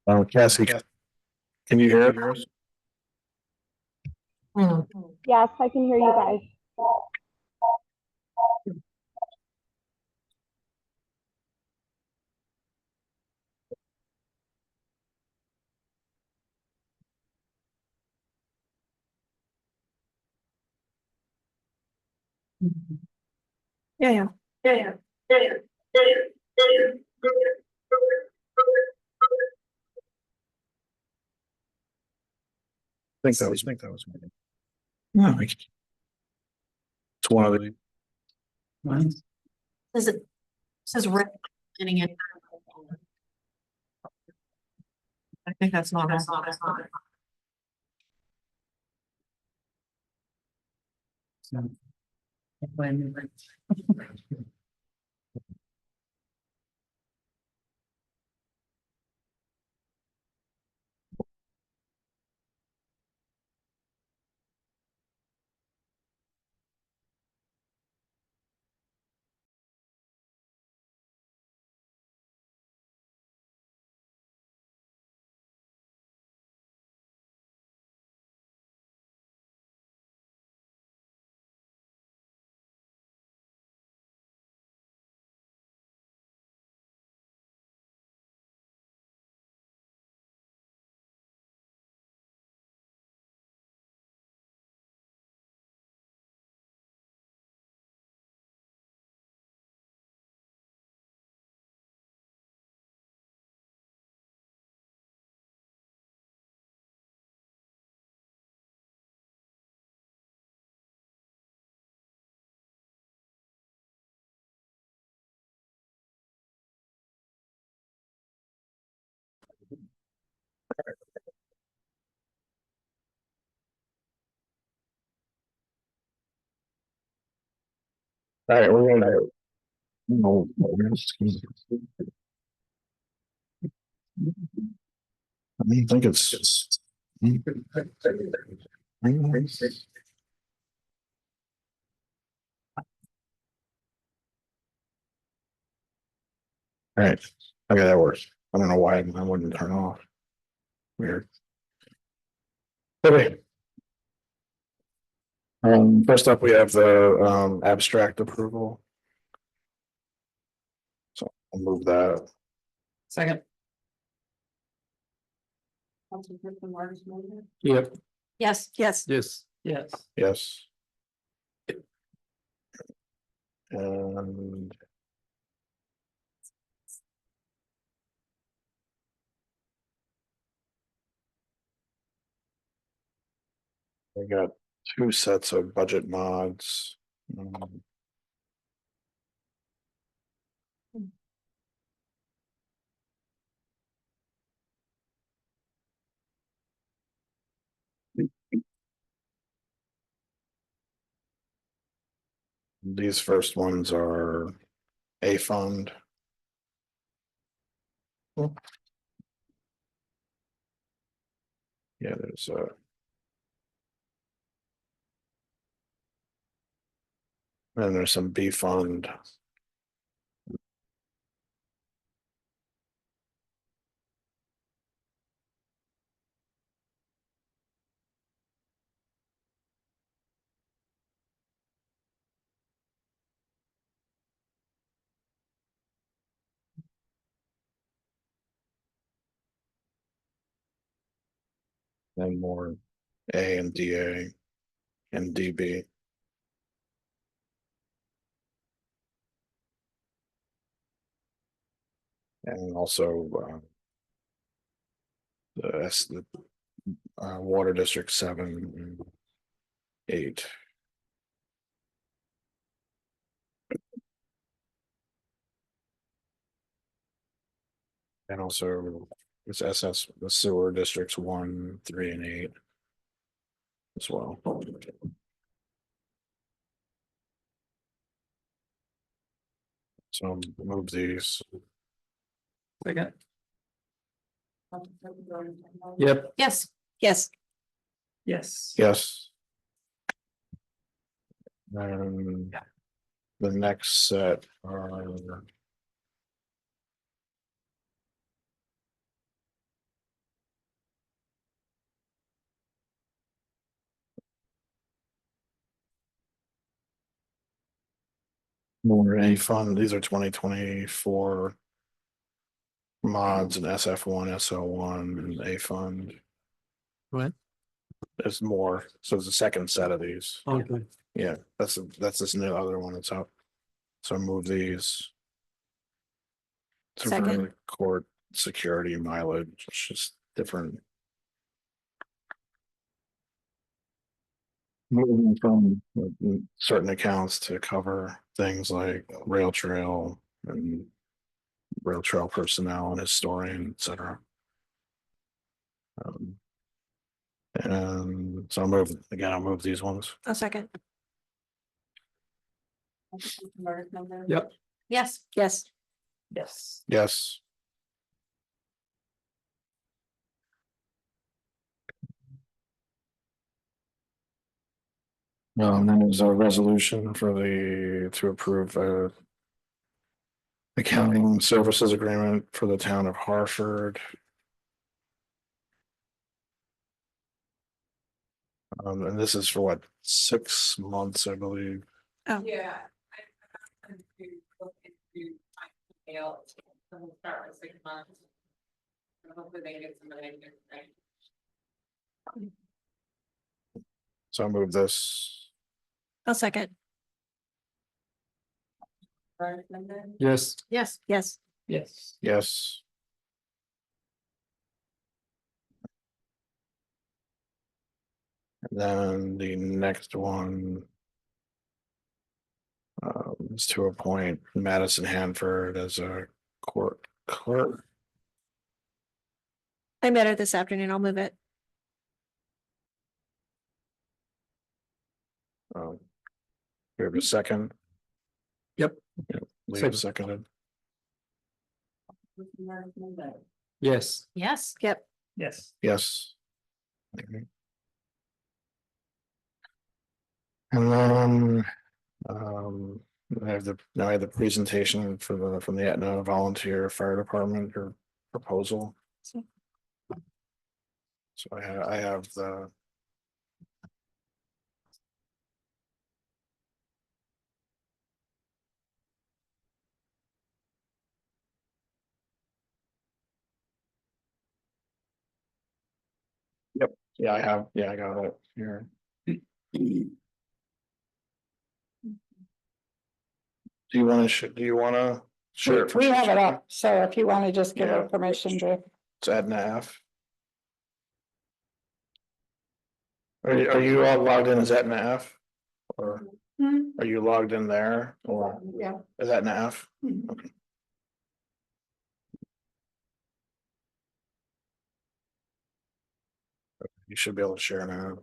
Um, Cassie, can you hear us? Yes, I can hear you guys. Yeah. I think that was me. No, it's one of the. Says Rick getting it. I think that's not. All right, we're gonna. No. I think it's. All right, okay, that works. I don't know why I wouldn't turn off. Weird. Okay. First up, we have the abstract approval. So I'll move that. Second. Yep. Yes. Yes. Yes. And. We got two sets of budget mods. These first ones are a fund. Yeah, there's and there's some B fund. And more A and DA and DB. And also the water district 7 and 8. And also it's SS, the sewer districts 1, 3, and 8 as well. So I'll move these. Second. Yep. Yes. Yes. Yes. And the next set are. More A fund, these are 2024. Mods and SF1, SL1, and A fund. What? There's more, so there's a second set of these. Okay. Yeah, that's this new other one that's up. So move these. To Second. the court security mileage, it's just different. Moving from certain accounts to cover things like rail trail and rail trail personnel and historian, et cetera. And so I'll move these ones. A second. Yep. Yes. Yes. Yes. Yes. Then there's a resolution for to approve accounting services agreement for the town of Hartford. And this is for what, 6 months, I believe. Oh. Yeah. I have to look into my email, and we'll start with 6 months. And hopefully they get some of it. So I'll move this. A second. Yes. Yes. Yes. Yes. Yes. And then the next one. Is to appoint Madison Hanford as a court clerk. I met her this afternoon. I'll move it. We have a second. Yep. Leave seconded. Yes. Yes. Yep. Yes. Yes. And then, I have the presentation from the Etna Volunteer Fire Department or proposal. So I have the. Yep, yeah, I got it here. Do you want to share it? We have it up, so if you want to just give Yeah. her permission to. It's Edna F. Are you all logged in as Etna F? Or are you logged in there or Yeah. is Etna F? Mhm. Okay. You should be able to share now.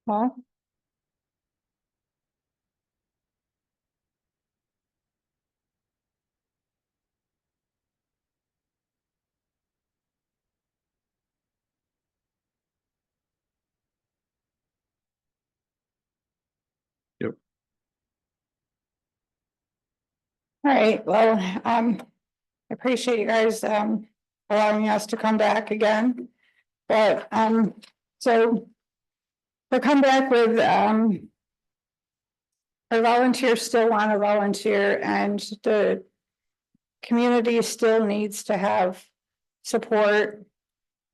Huh? Yep. All right, well, I appreciate you guys allowing us to come back again. But so we'll come back with our volunteers still want to volunteer and the community still needs to have support.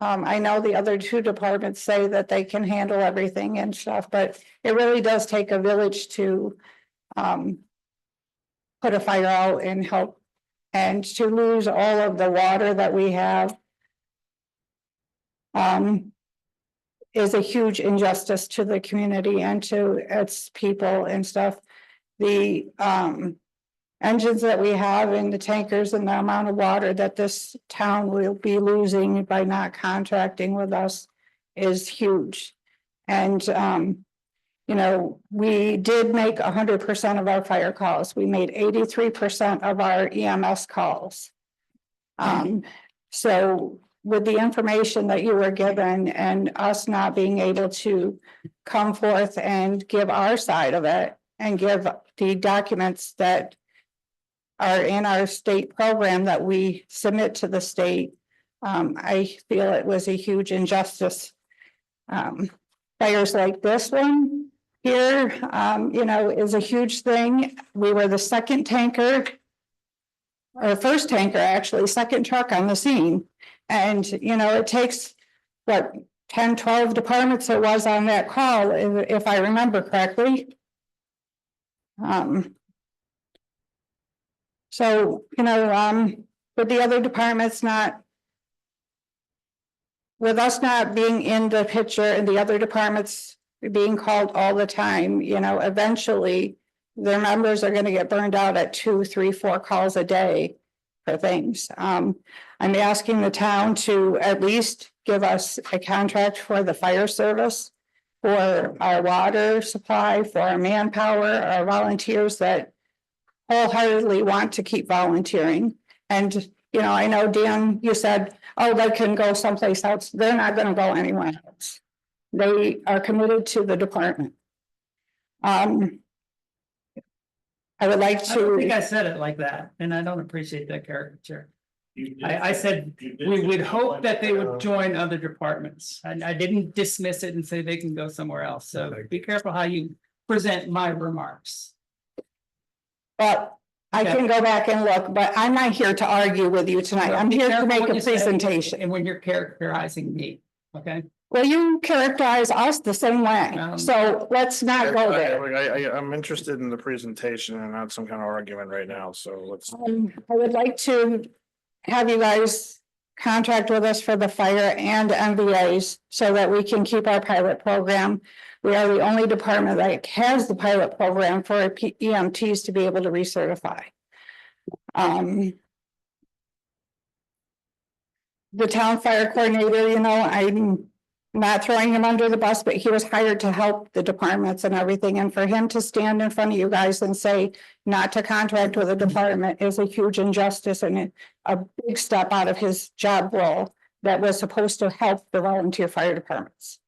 I know the other two departments say that they can handle everything and stuff, but it really does take a village to put a fire out and help and to lose all of the water that we have is a huge injustice to the community and to its people and stuff. The engines that we have and the tankers and the amount of water that this town will be losing by not contracting with us is huge. And you know, we did make 100% of our fire calls. We made 83% of our EMS calls. So with the information that you were given and us not being able to come forth and give our side of it and give the documents that are in our state program that we submit to the state, I feel it was a huge injustice. Fires like this one here, you know, is a huge thing. We were the second tanker, or first tanker, actually, second truck on the scene. And, you know, it takes, what, 10, 12 departments it was on that call, if I remember correctly. So, you know, with the other departments with us not being in the picture and the other departments being called all the time, you know, eventually their members are going to get burned out at 2, 3, 4 calls a day for things. I'm asking the town to at least give us a contract for the fire service, for our water supply, for our manpower, our volunteers that wholeheartedly want to keep volunteering. And, you know, I know, Dan, you said, oh, they can go someplace else. They're not going to go anywhere else. They are committed to the department. I would like I don't think to, I said it like that, and I don't appreciate that caricature. I said, we would hope that they would join other departments. I didn't dismiss it and say they can go somewhere else, so be careful how you present my remarks. but I can go back and look, but I'm not here to argue with you tonight. I'm Be here to careful make what a you say presentation. And when you're characterizing me, okay? Well, you characterize us the same way, so let's not go there. I'm interested in the presentation and not some kind of argument right now, so let's. I would like to have you guys contract with us for the fire and MVAs so that we can keep our pilot program. We are the only department that has the pilot program for EMTs to be able to recertify. The town fire coordinator, you know, I'm not throwing him under the bus, but he was hired to help the departments and everything. And for him to stand in front of you guys and say not to contract with a department is a huge injustice and a big step out of his job role that was supposed to help the volunteer fire departments.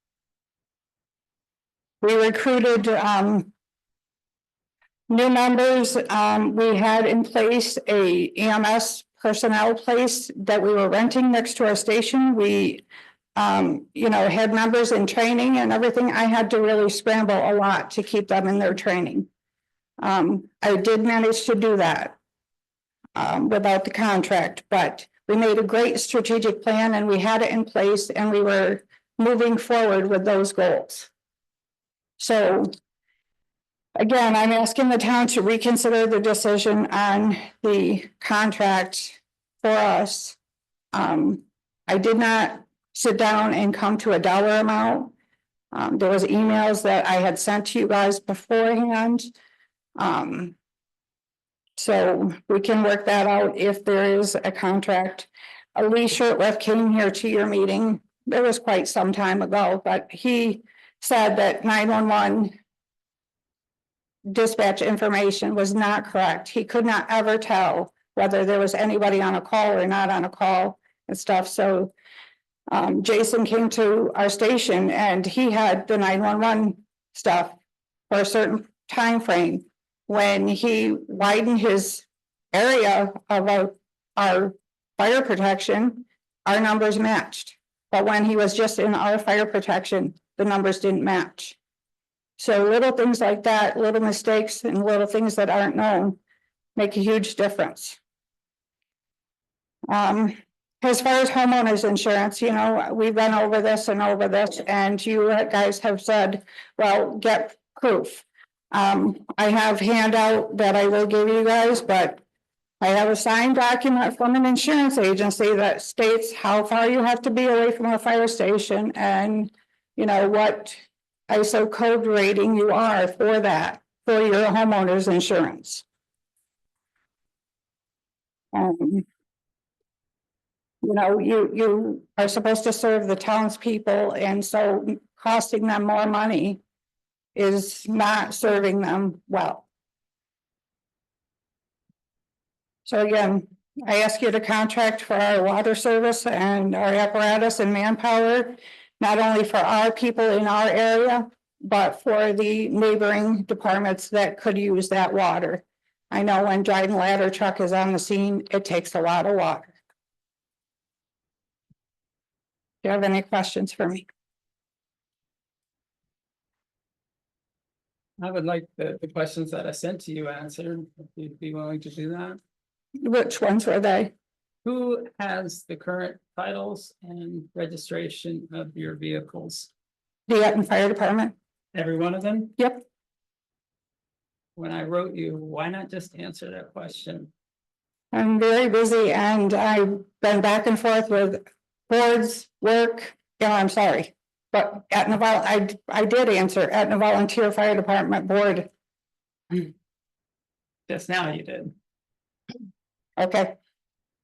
We recruited new members. We had in place a EMS personnel place that we were renting next to our station. We you know, had members in training and everything. I had to really scramble a lot to keep them in their training. I did manage to do that without the contract, but we made a great strategic plan and we had it in place and we were moving forward with those goals. So again, I'm asking the town to reconsider the decision on the contract for us. I did not sit down and come to a dollar amount. There was emails that I had sent to you guys beforehand. So we can work that out if there is a contract. Lee Shirtliff came here to your meeting. It was quite some time ago, but he said that 911 dispatch information was not correct. He could not ever tell whether there was anybody on a call or not on a call and stuff. So Jason came to our station and he had the 911 stuff for a certain time frame. When he widened his area of our fire protection, our numbers matched. But when he was just in our fire protection, the numbers didn't match. So little things like that, little mistakes and little things that aren't known make a huge difference. As far as homeowners insurance, you know, we've been over this and you guys have said, well, get proof. I have handout that I will give you guys, but I have a signed document from an insurance agency that states how far you have to be away from a fire station and, you know, what ISO code rating you are for that, for your homeowner's insurance. You know, you are supposed to serve the townspeople, and so costing them more money is not serving them well. So again, I ask you to contract for our water service and our apparatus and manpower, not only for our people in our area, but for the neighboring departments that could use that water. I know when Dryden Ladder Truck is on the scene, it takes a lot of water. Do you have any questions for me? I would like the questions that I sent to you answered, if you'd be willing to do that. Which ones were they? Who has the current titles and registration of your vehicles? The Eaton Fire Department? Every one of them? Yep. When I wrote you, why not just answer that question? I'm very busy and I've been back and forth with boards, work, I'm sorry. But at Naval, I did answer at the Volunteer Fire Department Board. Just now you did. Okay,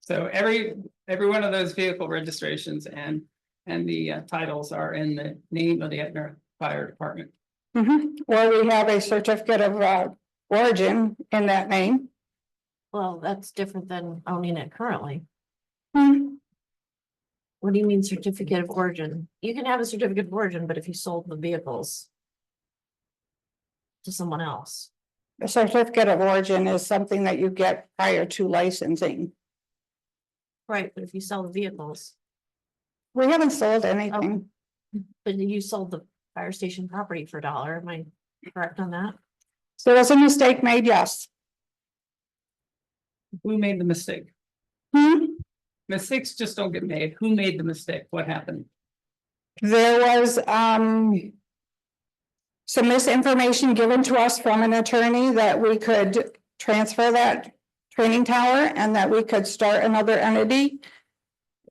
So every one of those vehicle registrations and the titles are in the name of the Etna Fire Department. Well, we have a certificate of origin in that name. Well, that's different than owning it currently. Hmm. What do you mean certificate of origin? You can have a certificate of origin, but if you sold the vehicles to someone else. A certificate of origin is something that you get prior to licensing. Right, but if you sell the vehicles, We haven't sold anything. but you sold the fire station property for $1, am I correct on that? There was a mistake made, yes. Who made the mistake? Hmm? Mistakes just don't get made. Who made the mistake? What happened? There was some misinformation given to us from an attorney that we could transfer that training tower and that we could start another entity.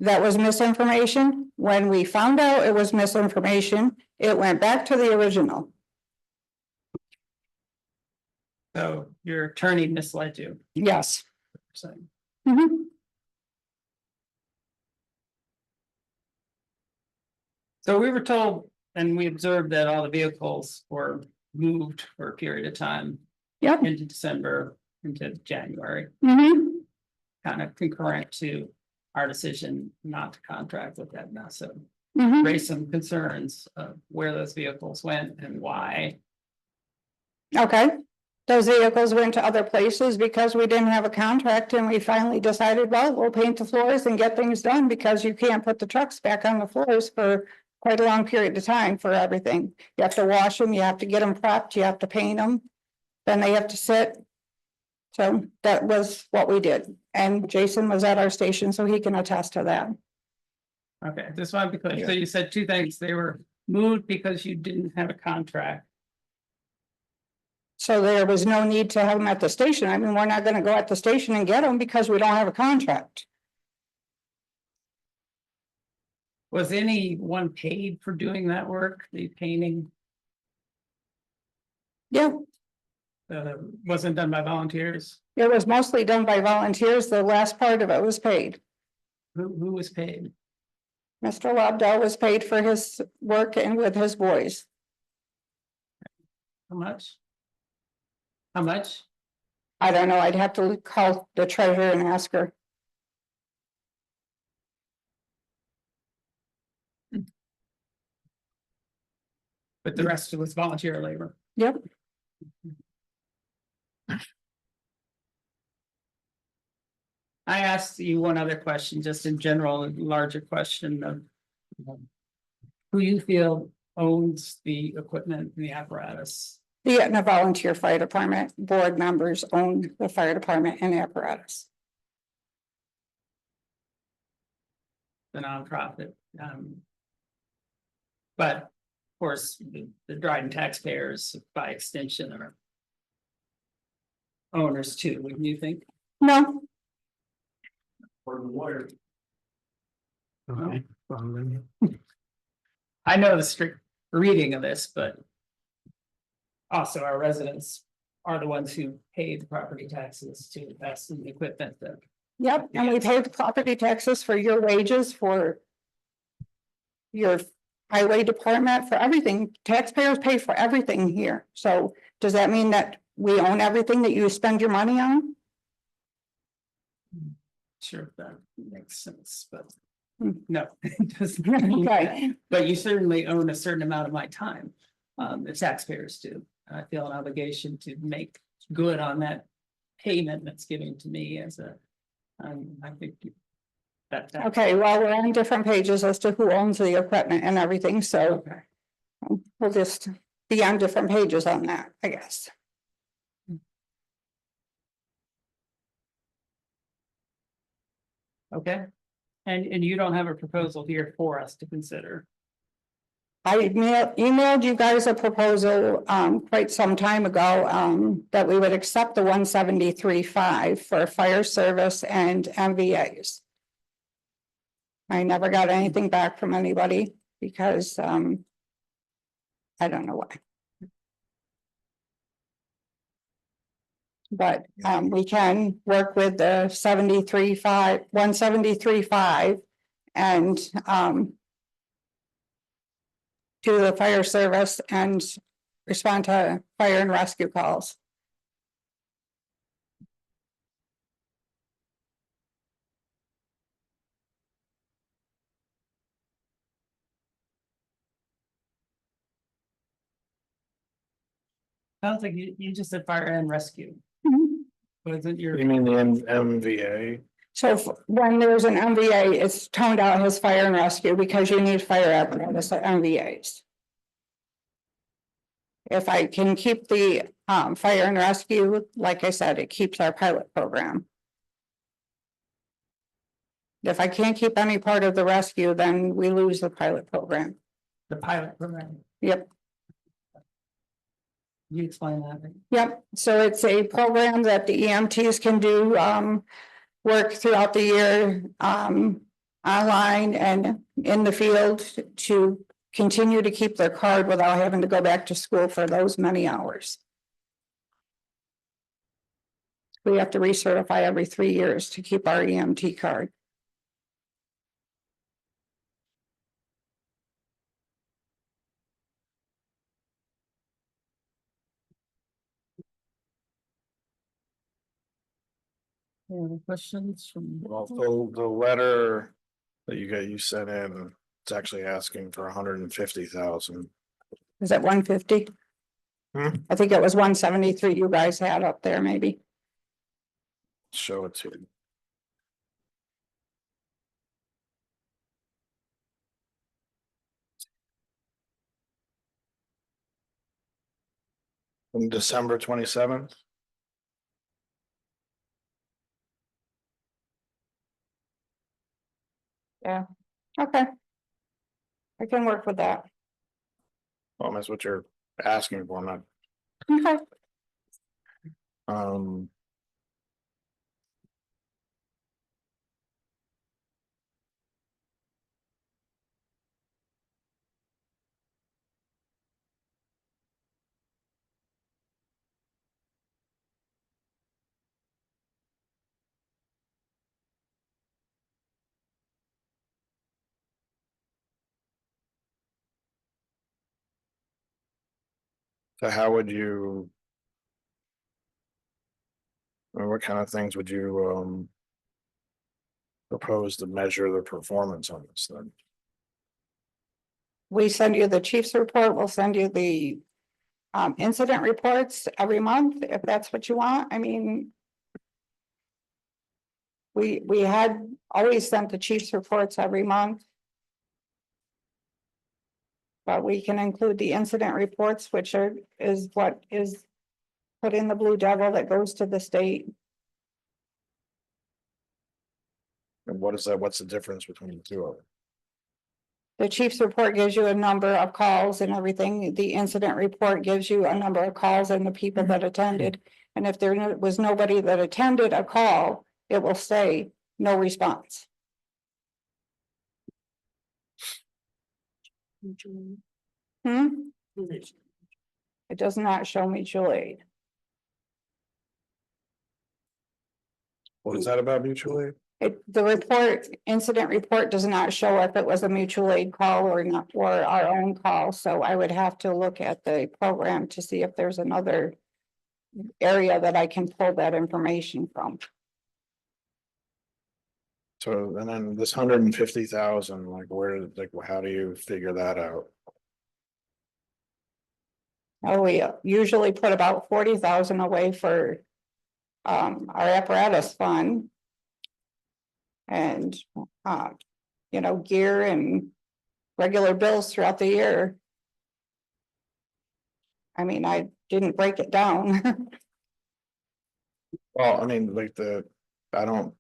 That was misinformation. When we found out it was misinformation, it went back to the original. So your attorney misled you. Yes. So Mhm. So we were told and we observed that all the vehicles were moved for a period of time Yep. into December, into January, Mhm. kind of concurrent to our decision not to contract with Aetna. So Mhm. raised some concerns of where those vehicles went and why. Okay. Those vehicles went to other places because we didn't have a contract and we finally decided, well, we'll paint the floors and get things done because you can't put the trucks back on the floors for quite a long period of time for everything. You have to wash them, you have to get them prepped, you have to paint them. Then they have to sit. So that was what we did. And Jason was at our station, so he can attest to that. Okay, just want to be clear. So you said two things. They were moved because you didn't have a contract. So there was no need to have them at the station. I mean, we're not gonna go at the station and get them because we don't have a contract. Was anyone paid for doing that work, the painting? Yeah, Wasn't done by volunteers? it was mostly done by volunteers. The last part of it was paid. Who was paid? Mr. Lobdell was paid for his work and with his boys. How much? How much? I don't know. I'd have to call the treasurer and ask her. But the rest was volunteer labor. Yep. I asked you one other question, just in general, a larger question of who you feel owns the equipment and the apparatus. The Etna Volunteer Fire Department board members own the fire department and apparatus. The nonprofit. But of course, the Dryden taxpayers by extension are owners too, wouldn't you think? No, Okay. I know the strict reading of this, but. Also, our residents are the ones who pay the property taxes to invest in the equipment that. Yep, and we pay the property taxes for your wages, for your highway department, for everything. Taxpayers pay for everything here. So does that mean that we own everything that you spend your money on? Sure, if that makes sense, but. Hmm. No, it doesn't. mean that. Okay, But you certainly own a certain amount of my time. The taxpayers do. I feel an obligation to make good on that payment that's given to me as a. I think. That. okay, well, we're on different pages as to who owns the equipment and everything, so Okay. we'll just be on different pages on that, I guess. Okay. And you don't have a proposal here for us to consider. I emailed you guys a proposal quite some time ago that we would accept the 173.5 for fire service and MVAs. I never got anything back from anybody because I don't know why. But we can work with the 73.5, 173.5 and to the fire service and respond to fire and rescue calls. I don't think you just said fire and rescue. Wasn't your, You mean the MVA? So when there's an MVA, it's toned out as fire and rescue because you need fire apparatus at MVAs. If I can keep the fire and rescue, like I said, it keeps our pilot program. If I can't keep any part of the rescue, then we lose the pilot program. the pilot program? Yep, You explain that. yep. So it's a program that the EMTs can do work throughout the year online and in the field to continue to keep their card without having to go back to school for those many hours. We have to recertify every 3 years to keep our EMT card. Any questions from? Well, the letter that you sent in, it's actually asking for 150,000. Is that 150? Hmm. I think it was 173 you guys had up there, maybe. Show it to you. On December 27th. Yeah, okay. I can work with that. Well, that's what you're asking for, not, Okay, um. So how would you? Or what kind of things would you propose to measure the performance on this then? we send you the chief's report, we'll send you the incident reports every month, if that's what you want, I mean. We had always sent the chief's reports every month. But we can include the incident reports, which is what is put in the Blue Devil that goes to the state. And what is that? What's the difference between the two of them? The chief's report gives you a number of calls and everything. The incident report gives you a number of calls and the people that attended. And if there was nobody that attended a call, it will say no response. Hmm, it does not show mutual aid. What is that about mutual aid? The report, incident report does not show if it was a mutual aid call or not, or our own call, so I would have to look at the program to see if there's another area that I can pull that information from. So, and then this 150,000, like like, how do you figure that out? Oh, we usually put about 40,000 away for our apparatus fund. And gear and regular bills throughout the year. I mean, I didn't break it down. Well, I mean, I don't.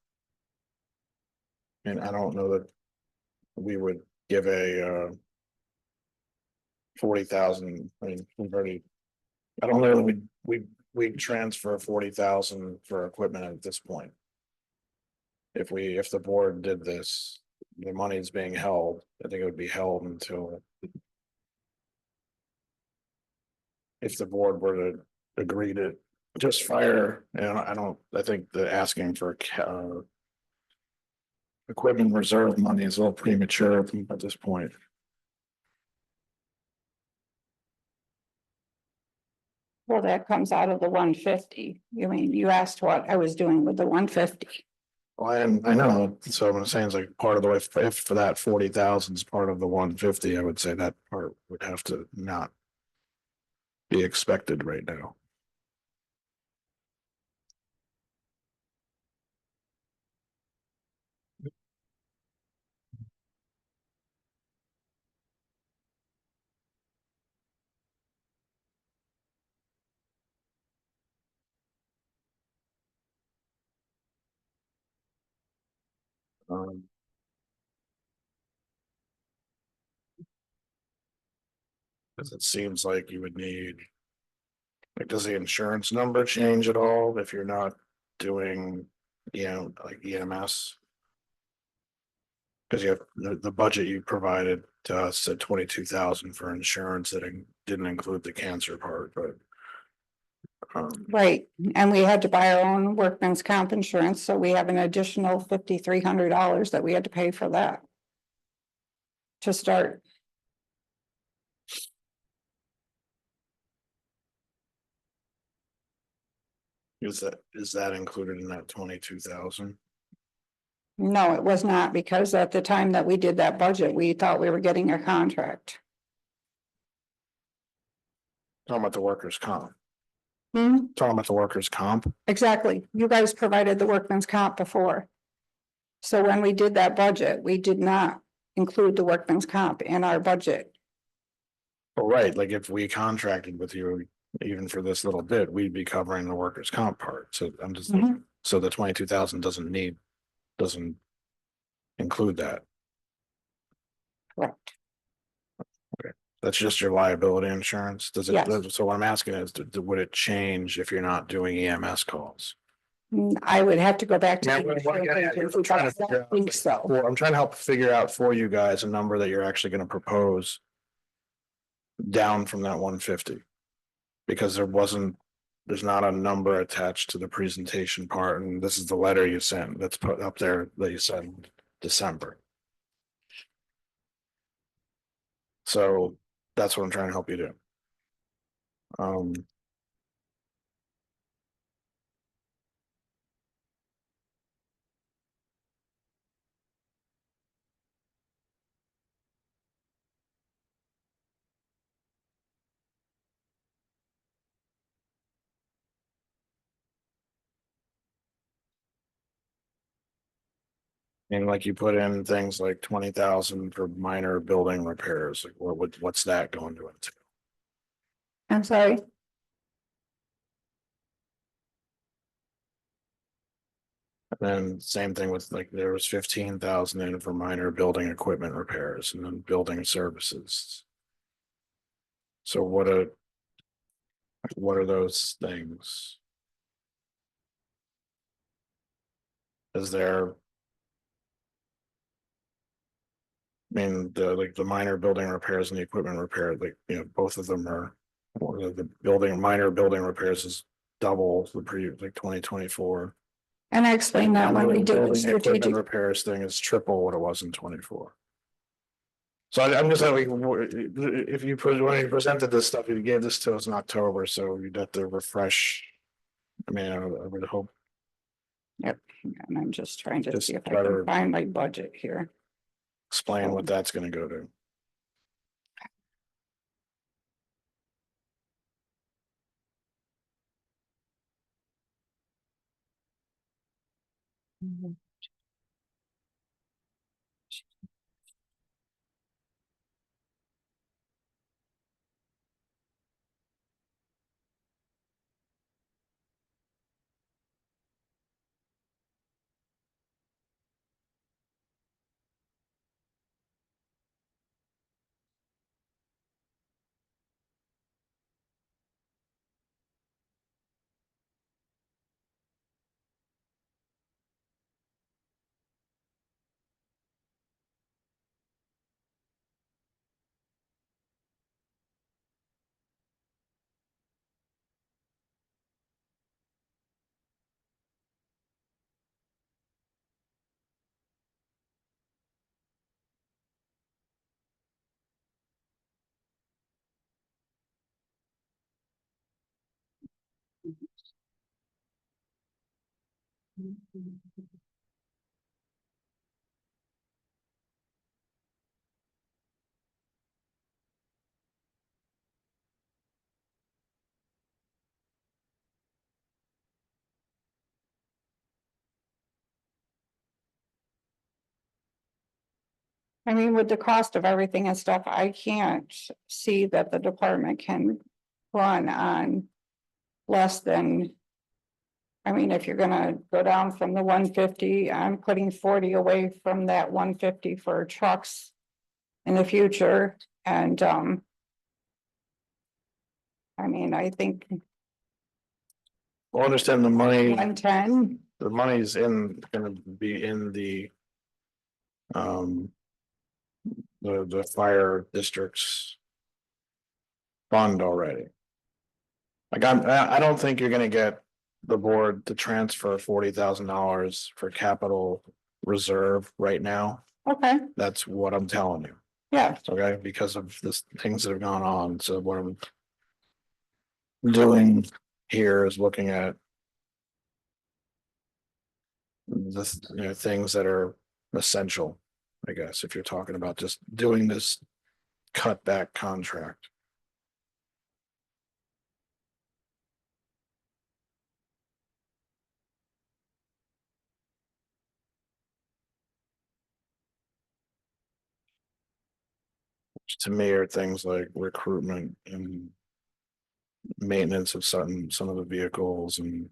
And I don't know that we would give a 40,000, I mean, I don't know that we transfer 40,000 for equipment at this point. If the board did this, the money is being held, I think it would be held until. If the board were to agree to just fire, and I think that asking for equipment reserve money is a little premature at this point. Well, that comes out of the 150. You mean, you asked what I was doing with the 150. Well, I know, so what I'm saying is like part of the way, if for that 40,000 is part of the 150, I would say that part would have to not be expected right now. Um, Cause it seems like you would need. Like, does the insurance number change at all if you're not doing, like EMS? Cause you have the budget you provided to us at 22,000 for insurance that didn't include the cancer part, but. Right, and we had to buy our own workman's comp insurance, so we have an additional $5,300 that we had to pay for that. To start. Is that included in that 22,000? No, it was not, because at the time that we did that budget, we thought we were getting a contract. Talking about the workers' comp, Hmm, talking about the workers' comp. exactly. You guys provided the workman's comp before. So when we did that budget, we did not include the workman's comp in our budget. Well, right, like if we contracted with you, even for this little bit, we'd be covering the workers' comp part, so I'm just, Mhm. so the 22,000 doesn't include that. Correct. That's just your liability insurance, does it? Yes. So what I'm asking is, would it change if you're not doing EMS calls? I would have to go back to. Yeah, the well, insurance yeah, agent, I'm trying to because I figure don't out, think so. Well, I'm trying to help figure out for you guys a number that you're actually gonna propose. Down from that 150. Because there's not a number attached to the presentation part, and this is the letter you sent that's put up there that you sent December. So that's what I'm trying to help you do. And like you put in things like 20,000 for minor building repairs, like what's that going to into? I'm sorry. And then same thing with like there was 15,000 in for minor building equipment repairs and then building services. So what are those things? Is there mean, the minor building repairs and the equipment repair, like, both of them are. Or the minor building repairs is double the like 2024. And I explained that when we did the Building equipment strategic, repairs thing is triple what it was in 24. So I'm just like, if you when you presented this stuff, you gave this to us in October, so you'd have to refresh. I mean, I would hope. and I'm just trying to Just see if I try can to- find my budget here. Explain what that's gonna go to. I mean, with the cost of everything and stuff, I can't see that the department can run on less than. I mean, if you're gonna go down from the 150, I'm putting 40 away from that 150 for trucks in the future, and I mean, I think Well, understand the money, 110, the money's gonna be in the. The fire district's. Fund already. Like I don't think you're gonna get the board to transfer $40,000 for capital reserve right now. okay, That's what I'm telling you, yeah, okay, because of this things that have gone on, so what I'm. Doing here is looking at. This, things that are essential, I guess, if you're talking about just doing this cutback contract. Which to me are things like recruitment and. Maintenance of some of the vehicles and.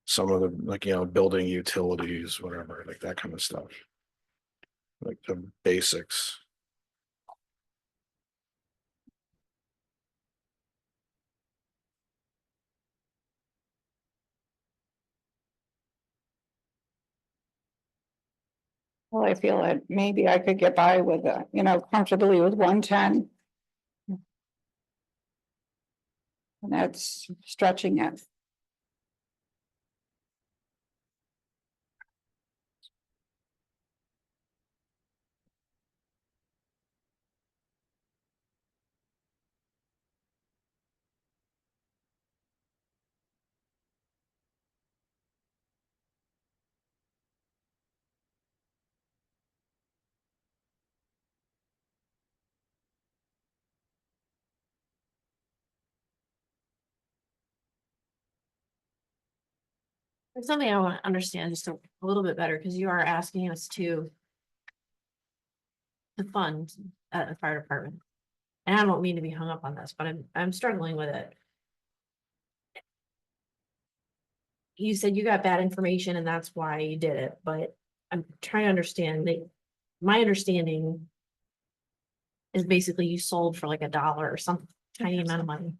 Some of the, like, building utilities, whatever, like that kind of stuff. Like the basics. well, I feel that maybe I could get by with, comfortably with 110. And that's stretching it. There's something I want to understand just a little bit better, because you are asking us to fund at the fire department. And I don't mean to be hung up on this, but I'm struggling with it. You said you got bad information and that's why you did it, but I'm trying to understand that my understanding is basically you sold for like $1 or some tiny amount of money.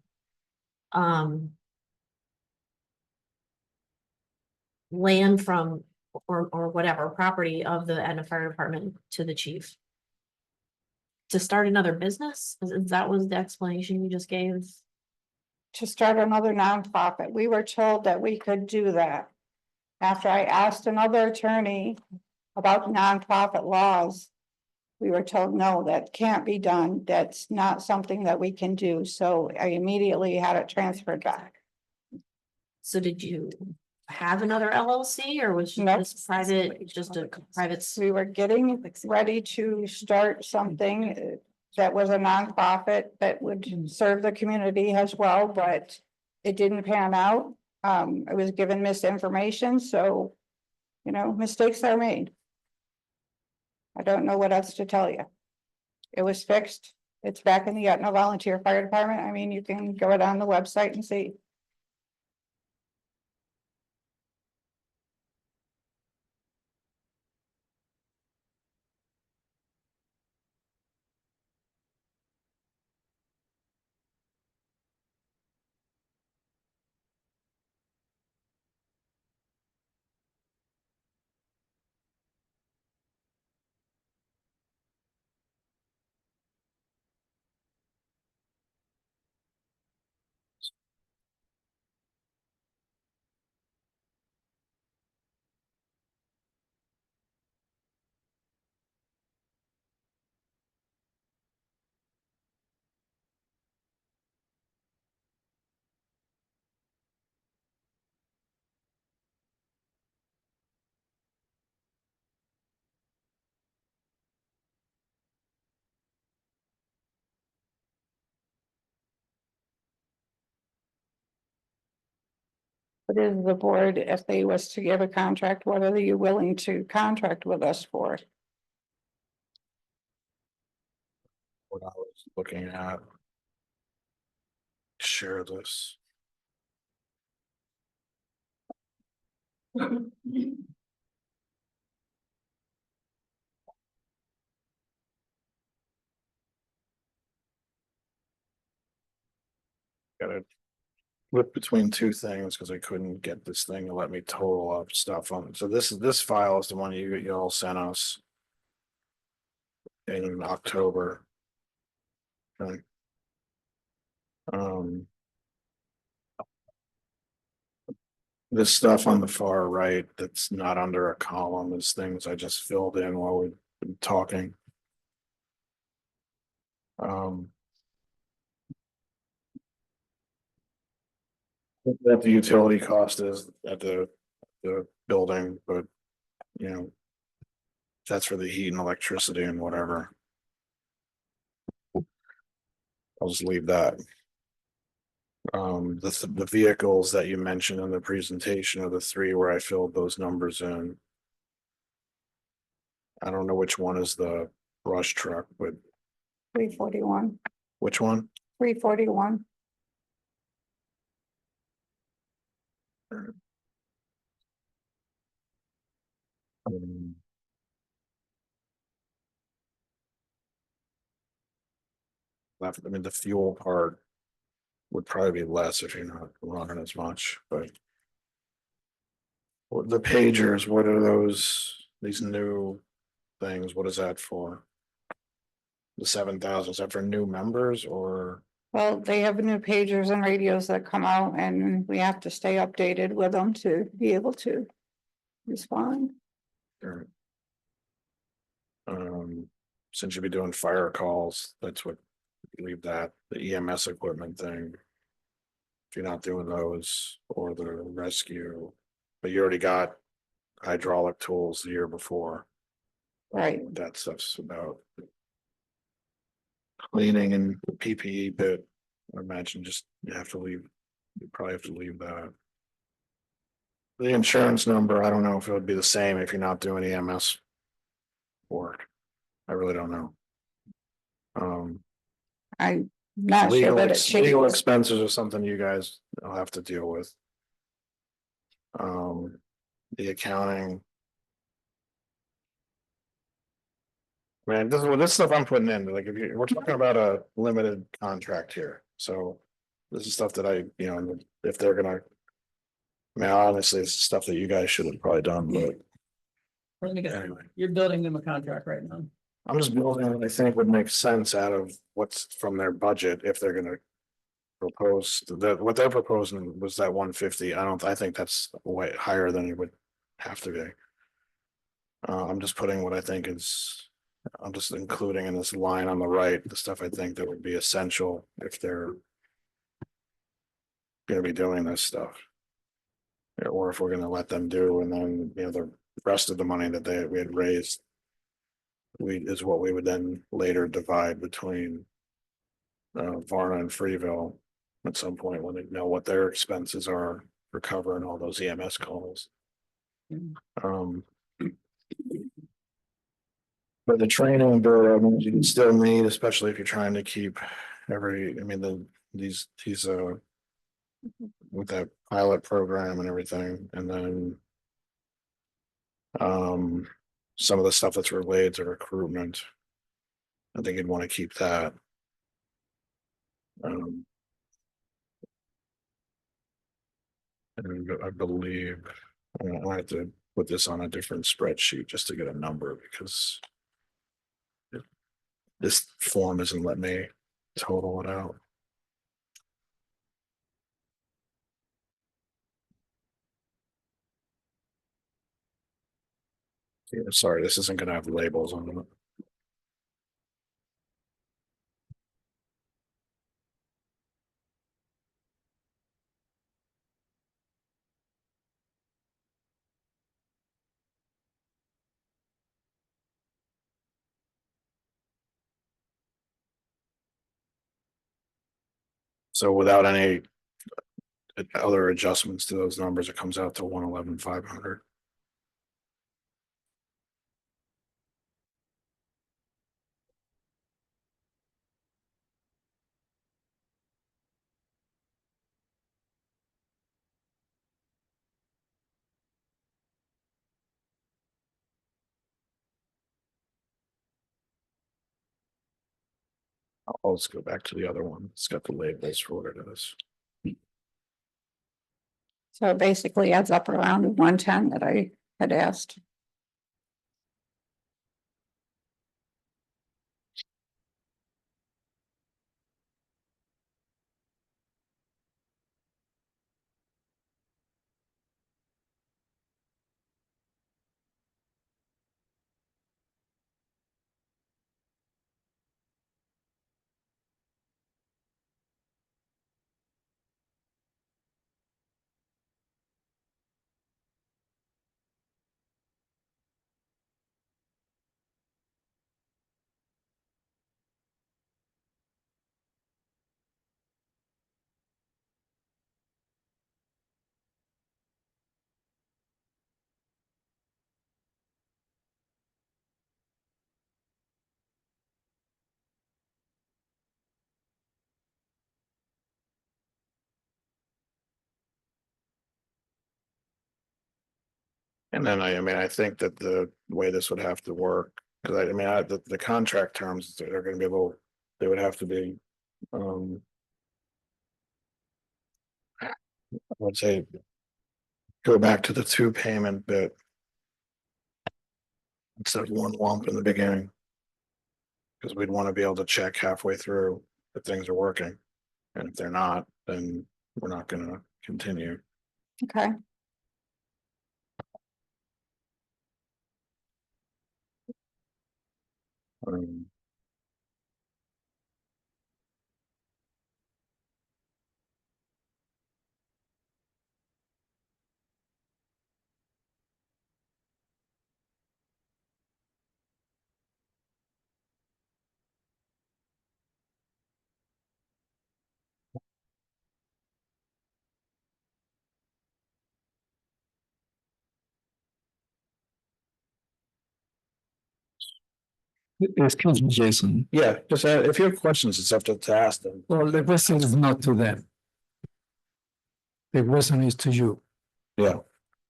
Land from or whatever property of the Etna Fire Department to the chief. To start another business? That was the explanation you just gave? To start another nonprofit. We were told that we could do that. After I asked another attorney about nonprofit laws, we were told, no, that can't be done. That's not something that we can do. So I immediately had it transferred back. So did you have another LLC or was Nope. this private, just a private? We were getting ready to start something that was a nonprofit that would serve the community as well, but it didn't pan out. I was given misinformation, so, you know, mistakes are made. I don't know what else to tell you. It was fixed. It's back in the Etna Volunteer Fire Department. I mean, you can go on the website and see. What is the board, if they was to give a contract, what are you willing to contract with us for? What I was looking at. Share this. Gotta flip between two things because I couldn't get this thing to let me total up stuff on it. So this file is the one you all sent us. In October. Okay. This stuff on the far right that's not under a column is things I just filled in while we've been talking. What the utility cost is at the building, but you know. That's for the heat and electricity and whatever. I'll just leave that. The vehicles that you mentioned in the presentation are the three where I filled those numbers in. I don't know which one is the brush truck, but 341, which one? 341. Left, I mean, the fuel part would probably be less if you're not running as much, but. What the pagers, what are those, these new things, what is that for? The 7,000, is that for new members or? Well, they have new pagers and radios that come out and we have to stay updated with them to be able to respond. Or, since you'll be doing fire calls, that's what, leave that, the EMS equipment thing. If you're not doing those or the rescue, but you already got hydraulic tools the year before. Right. That stuff's about. Cleaning and PPE bit, I imagine just you have to leave, you probably have to leave that. The insurance number, I don't know if it would be the same if you're not doing EMS work. I really don't know. I'm not sure that it Legal changes. expenses are something you guys will have to deal with. The accounting. Man, this stuff I'm putting in, like, we're talking about a limited contract here, so. This is stuff that you know, if they're gonna. I mean, honestly, it's stuff that you guys should have probably done, but Let me get- Anyway. You're building them a contract right now. I'm just building what I think would make sense out of what's from their budget if they're gonna. Propose that what they're proposing was that 150. I think that's way higher than it would have to be. I'm just putting what I think is, I'm just including in this line on the right, the stuff I think that would be essential if they're. Gonna be doing this stuff. Or if we're gonna let them do, and then, the rest of the money that we had raised. Is what we would then later divide between. Varna and Freeville. At some point when they know what their expenses are for covering all those EMS calls. Mm. But the training bureau, I mean, you still need, especially if you're trying to keep these with that pilot program and everything, and then some of the stuff that's related to recruitment. I think you'd want to keep that. And I believe I have to put this on a different spreadsheet just to get a number because this form isn't letting me total it out. Yeah, sorry, this isn't gonna have labels on it. So without any other adjustments to those numbers, it comes out to 111,500. Let's go back to the other one. It's got the labels for what it is. So it basically adds up around 110 that I had asked. And then I think that the way this would have to work, because the contract terms, they're gonna be they would have to be. I would say. Go back to the 2 payment bit. Instead of one lump in the beginning. Because we'd want to be able to check halfway through if things are working. And if they're not, then we're not gonna continue. Okay, Um, Excuse me, Jason. Yeah, just if you have questions, it's up to ask them. Well, the question is not to them. The question is to you. Yeah,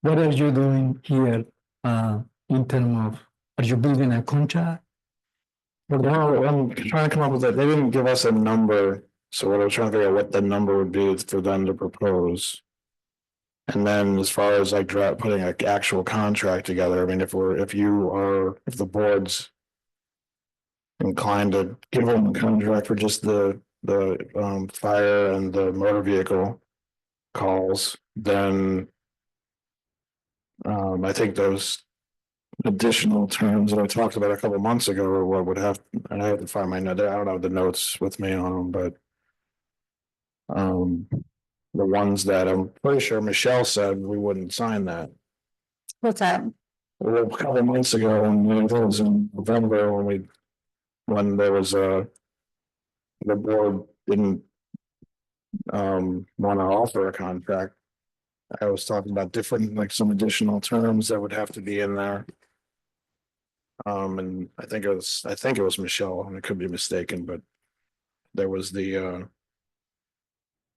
What are you doing here in terms of, are you building a contract? no, I'm trying to come up with that. They didn't give us a number. So what I was trying to figure out what the number would be for them to propose. And then as far as like putting an actual contract together, I mean, if the board's inclined to give them a contract for just the fire and the motor vehicle calls, then I think those additional terms that I talked about a couple months ago are what would have, and I have to find my note, I don't have the notes with me on them, but the ones that I'm pretty sure Michelle said we wouldn't sign that. What's that? Well, a couple months ago, when it was in November, when there was the board didn't want to offer a contract. I was talking about different, like some additional terms that would have to be in there. And I think it was Michelle, and I could be mistaken, but there was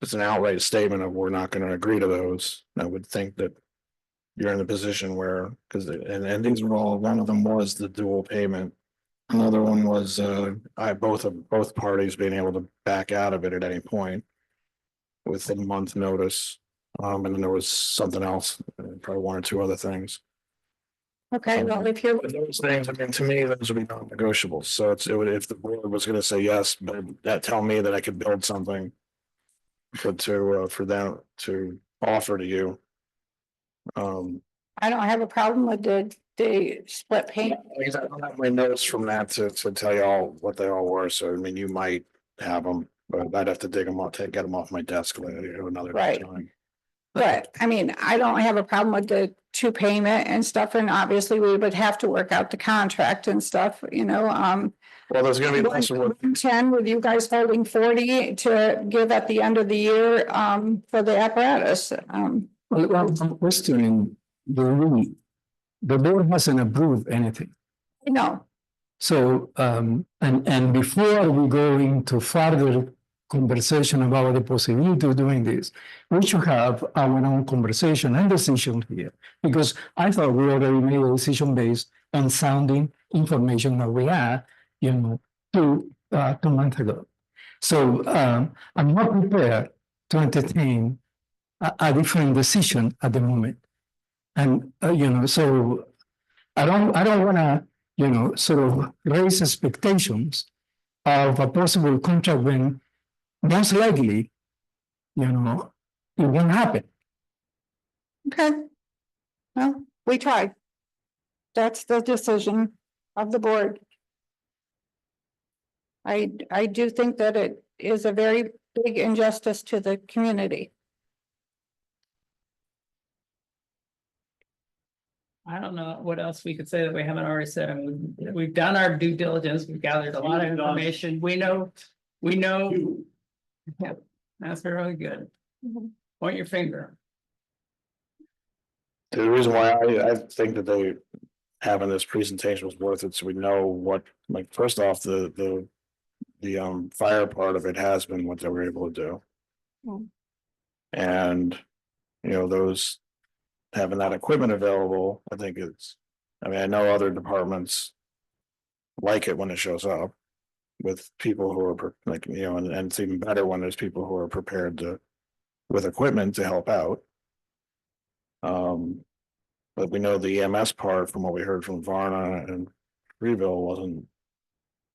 it's an outright statement of we're not going to agree to those. I would think that you're in a position where, because, and these were all, one of them was the dual payment. Another one was, both parties being able to back out of it at any point with a month notice. And then there was something else, probably one or two other things. Okay, well, if you're, But those things, I mean, to me, those would be non-negotiable. So it would, if the board was gonna say yes, but that tell me that I could build something for them to offer to you. I don't have a problem with the split payment. I don't have my notes from that to tell you all what they all were, so I mean, you might have them, but I'd have to dig them up, get them off my desk later, another Right. time. But I mean, I don't have a problem with the two payment and stuff, and obviously we would have to work out the contract and stuff, you know, Well, there's gonna be lots of work. 10 with you guys holding 40 to give at the end of the year, for the apparatus, Well, I'm questioning the board hasn't approved anything. no, So, and before we go into further conversation about the possibility of doing this, we should have our own conversation and decision here. Because I thought we already made a decision based on sounding information that we had, you know, 2 months ago. So, I'm not prepared to entertain a different decision at the moment. And, you know, so I don't wanna, you know, sort of raise expectations of a possible contract when most likely, you know, it won't happen. okay. Well, we tried. That's the decision of the board. I do think that it is a very big injustice to the community. I don't know what else we could say that we haven't already said. I mean, we've done our due diligence. We've gathered a lot of information. We know. Yeah, that's really good. Point your finger. The reason why I think that they having this presentation was worth it, so we know what, like, first off, the fire part of it has been what they were able to do. Mm. And, you know, those having that equipment available, I think I mean, I know other departments like it when it shows up with people who are like, you know, and it's even better when there's people who are prepared to, with equipment to help out. But we know the EMS part, from what we heard from Varna and Reeville, wasn't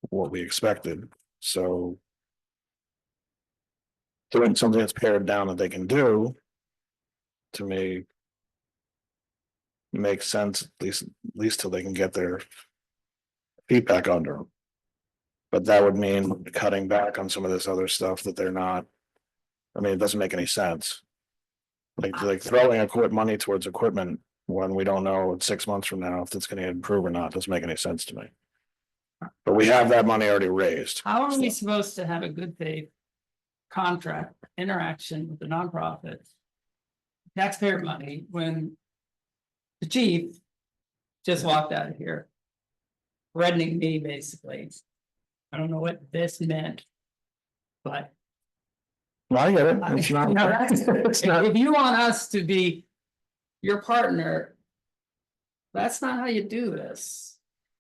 what we expected, so doing something that's pared down that they can do, to me, makes sense, at least till they can get their feet back under them. But that would mean cutting back on some of this other stuff that they're not. I mean, it doesn't make any sense. Like throwing money towards equipment when we don't know in 6 months from now if it's going to improve or not, doesn't make any sense to me. But we have that money already raised. How are we supposed to have a good faith contract interaction with the nonprofit? Taxpayer money when the chief just walked out of here. Threatening me, basically. I don't know what this meant. But I get it. I mean, It's not, you know, that's- it's not, if you want us to be your partner, that's not how you do this.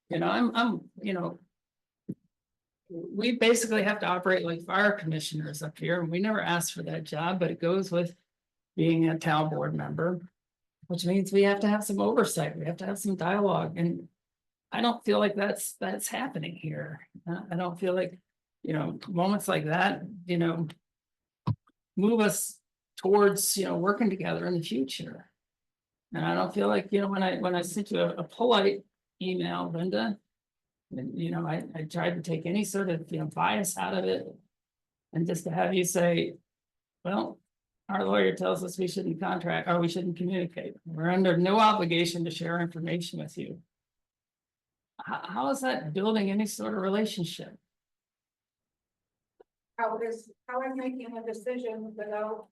You know, I'm, you know. We basically have to operate like fire commissioners up here, and we never asked for that job, but it goes with being a town board member, which means we have to have some oversight, we have to have some dialogue, and I don't feel like that's happening here. I don't feel like, you know, moments like that, you know, move us towards, you know, working together in the future. And I don't feel like, you know, when I sent you a polite email, Linda, and, you know, I tried to take any sort of, you know, bias out of it. And just to have you say, well, our lawyer tells us we shouldn't contract, or we shouldn't communicate. We're under no obligation to share information with you. How is that building any sort of relationship? How is making a decision without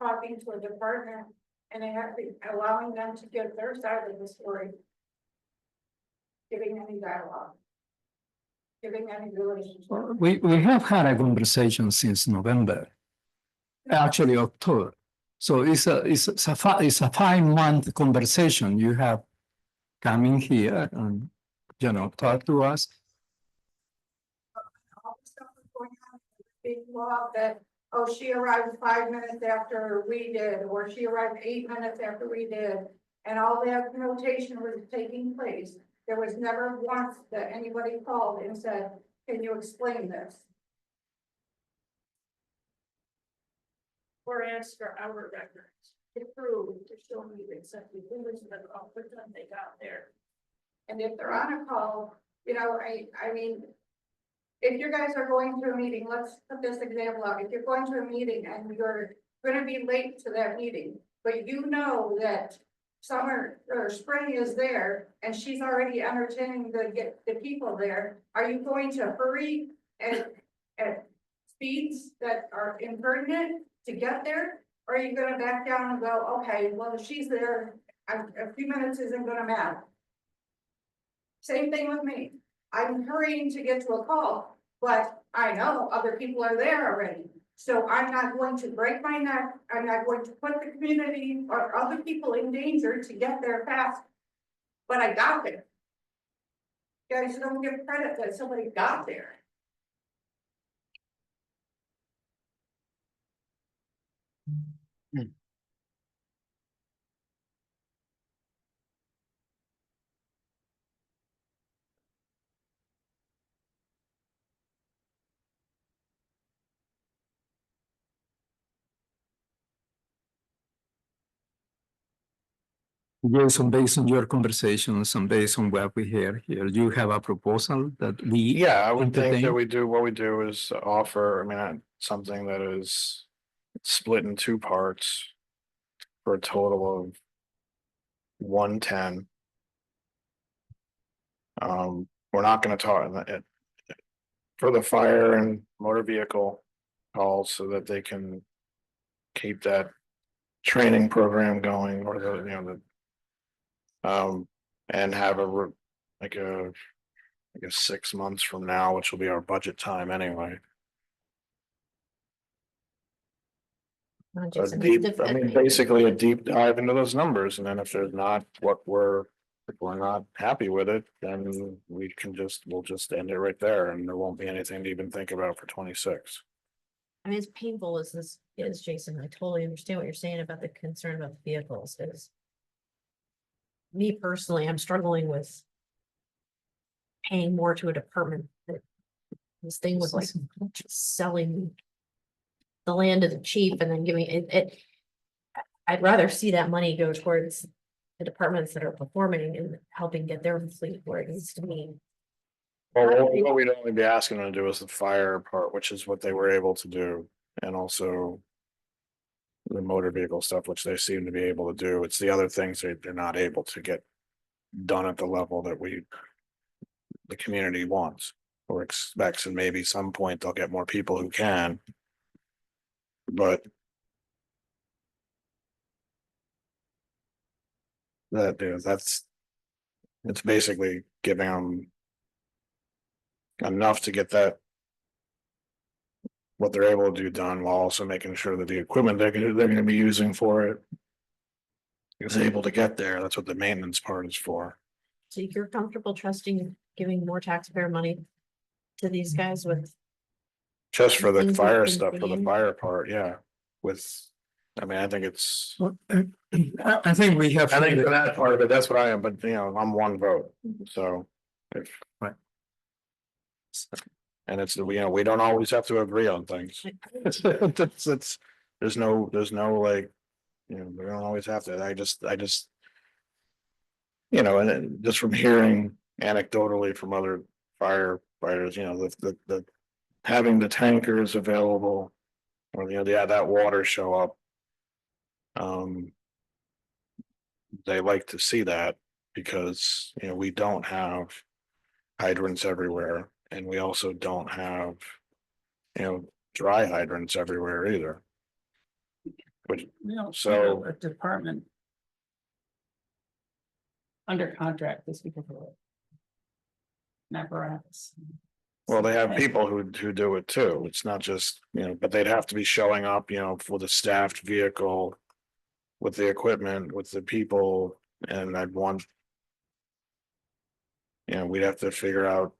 talking to a department and allowing them to give their side of the story. Giving any dialogue. Giving any relationship. We have had a conversation since November, actually October. So it's a 5-month conversation you have coming here and, you know, talk to us. All the stuff was going on, big law that, oh, she arrived 5 minutes after we did, or she arrived 8 minutes after we did. And all that notation was taking place. There was never once that anybody called and said, can you explain this? Or asked for our records to prove, to show me exactly who was in the call, what time they got there. And if they're on a call, you know, I mean, if you guys are going to a meeting, let's put this example out. If you're going to a meeting and you're gonna be late to that meeting, but you know that summer or spring is there and she's already entertaining the people there, are you going to hurry at speeds that are impertinent to get there? Or are you gonna back down and go, okay, well, if she's there, a few minutes isn't gonna matter. Same thing with me. I'm hurrying to get to a call, but I know other people are there already. So I'm not going to break my neck. I'm not going to put the community or other people in danger to get there fast. But I got there. You guys don't give credit that somebody got there. Jason, based on your conversations and based on what we hear here, you have a proposal that we. Yeah, I would think entertain? that what we do is offer, I mean, something that is split in 2 parts for a total of 110. We're not gonna talk it for the fire and motor vehicle calls so that they can keep that training program going, or the, you know, the and have I guess 6 months from now, which will be our budget time anyway. Not A just- deep, I mean, basically a deep dive into those numbers, and then if there's not if we're not happy with it, then we'll just end it right there, and there won't be anything to even think about for 26. I mean, as painful as this is, Jason, I totally understand what you're saying about the concern about the vehicles is. Me personally, I'm struggling with. Paying more to a department that. This thing was like just selling. The land to the chief and then giving it. I'd rather see that money go towards. The departments that are performing and helping get their fleet where it needs to be. Well, what we'd only be asking them to do is the fire part, which is what they were able to do, and also. The motor vehicle stuff, which they seem to be able to do. It's the other things they're not able to get done at the level that the community wants or expects, and maybe some point they'll get more people who can. But it's basically giving them enough to get that what they're able to do done, while also making sure that the equipment they're going to be using for it is able to get there. That's what the maintenance part is for. So you're comfortable trusting giving more taxpayer money. To these guys with, Just for the Things fire we've been stuff, for the seeing. fire part, yeah, with I mean, I think it's, I think we have. I think for that part of it, that's what I am, but you know, I'm one vote, so. If. Right. And it's, you know, we don't always have to agree on things. It's, there's no like, you know, we don't always have to, I just. You know, and then just from hearing anecdotally from other firefighters, you know, the having the tankers available. Or, you know, that water show up. They like to see that because, you know, we don't have hydrants everywhere and we also don't have, you know, dry hydrants everywhere either. Which, We don't So- have a department. Under contract this particular. Apparatus. well, they have people who do it too. It's not just, you know, but they'd have to be showing up, you know, with a staffed vehicle. With the equipment, with the people, and I'd want. You know, we'd have to figure out.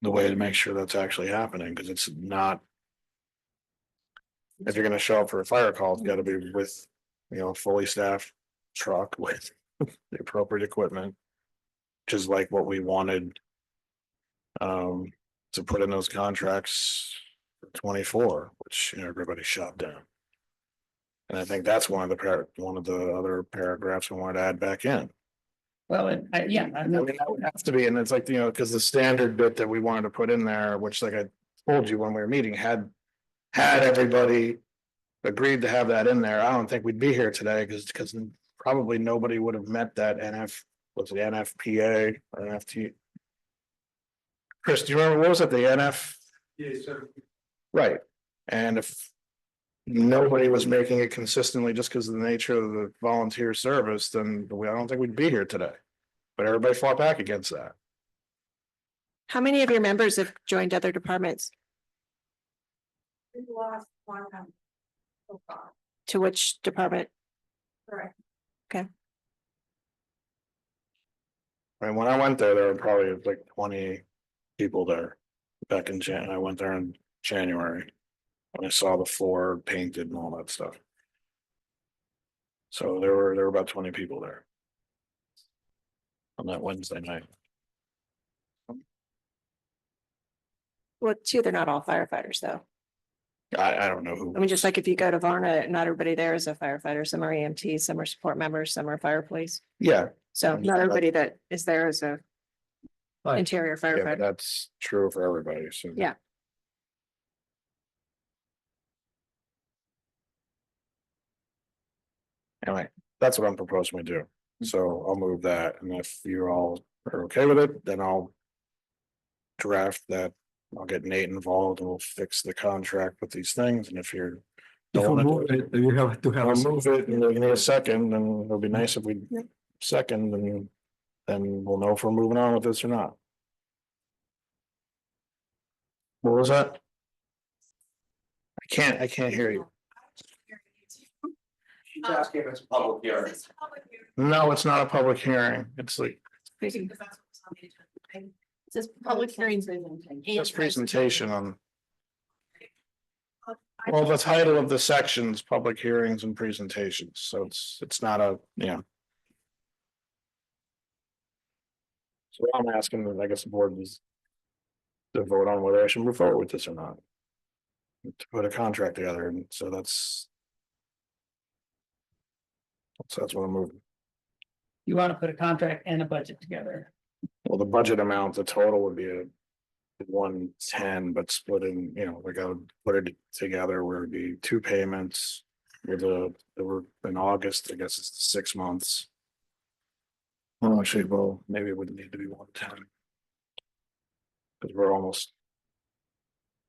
The way to make sure that's actually happening, because it's not. If you're gonna show up for a fire call, it's gotta be with, you know, a fully staffed truck with the appropriate equipment. Which is like what we wanted. To put in those contracts for 24, which, you know, everybody shot down. And I think that's one of the other paragraphs I wanted to add back in. Well, yeah, I I know. mean, that would have to be, and it's like, you know, because the standard bit that we wanted to put in there, which like I told you when we were meeting, had everybody agreed to have that in there, I don't think we'd be here today, because probably nobody would have met that what's the NFPA or NFT? Chris, do you remember, what was it, the NF? Right, and if nobody was making it consistently just because of the nature of the volunteer service, then I don't think we'd be here today. But everybody fought back against that. How many of your members have joined other departments? We lost one so far, To which department? correct? And when I went there were probably like 20 people there back in I went there in January. When I saw the floor painted and all that stuff. So there were about 20 people there. On that Wednesday night. Well, too, they're not all firefighters, though. I don't know who. I mean, just like if you go to Varna, not everybody there is a firefighter. Some are EMTs, some are support members, some are fire police. Yeah, So not everybody that is there is a Right. interior yeah, but firefighter. that's true for everybody, so. Yeah. Anyway, that's what I'm proposing we do. So I'll move that, and if you all are okay with it, then I'll. Draft that, I'll get Nate involved and we'll fix the contract with these things, and if you're. If don't you wanna move do it, it, you have to have. I'll move it, and we need a second, and it'll be nice if we second, and then we'll know if we're moving on with this or not. What was that? I can't hear you. She's asking if it's a public hearing. Is this a public hearing? No, it's not a public hearing. It's like, Because that's what's on the agenda, right? It says public hearings. it's presentation on, well, the title of the section's public hearings and presentations, so it's not a, yeah. So I'm asking, I guess the board is. To vote on whether I should move forward with this or not. To put a contract together, and so that's. So that's what I'm moving. You want to put a contract and a budget together. Well, the budget amount, the total would be a. 110, but split in, you know, like I would put it together where it'd be 2 payments. With there were in August, I guess it's 6 months. Well, actually, well, maybe it wouldn't need to be 110. Because we're almost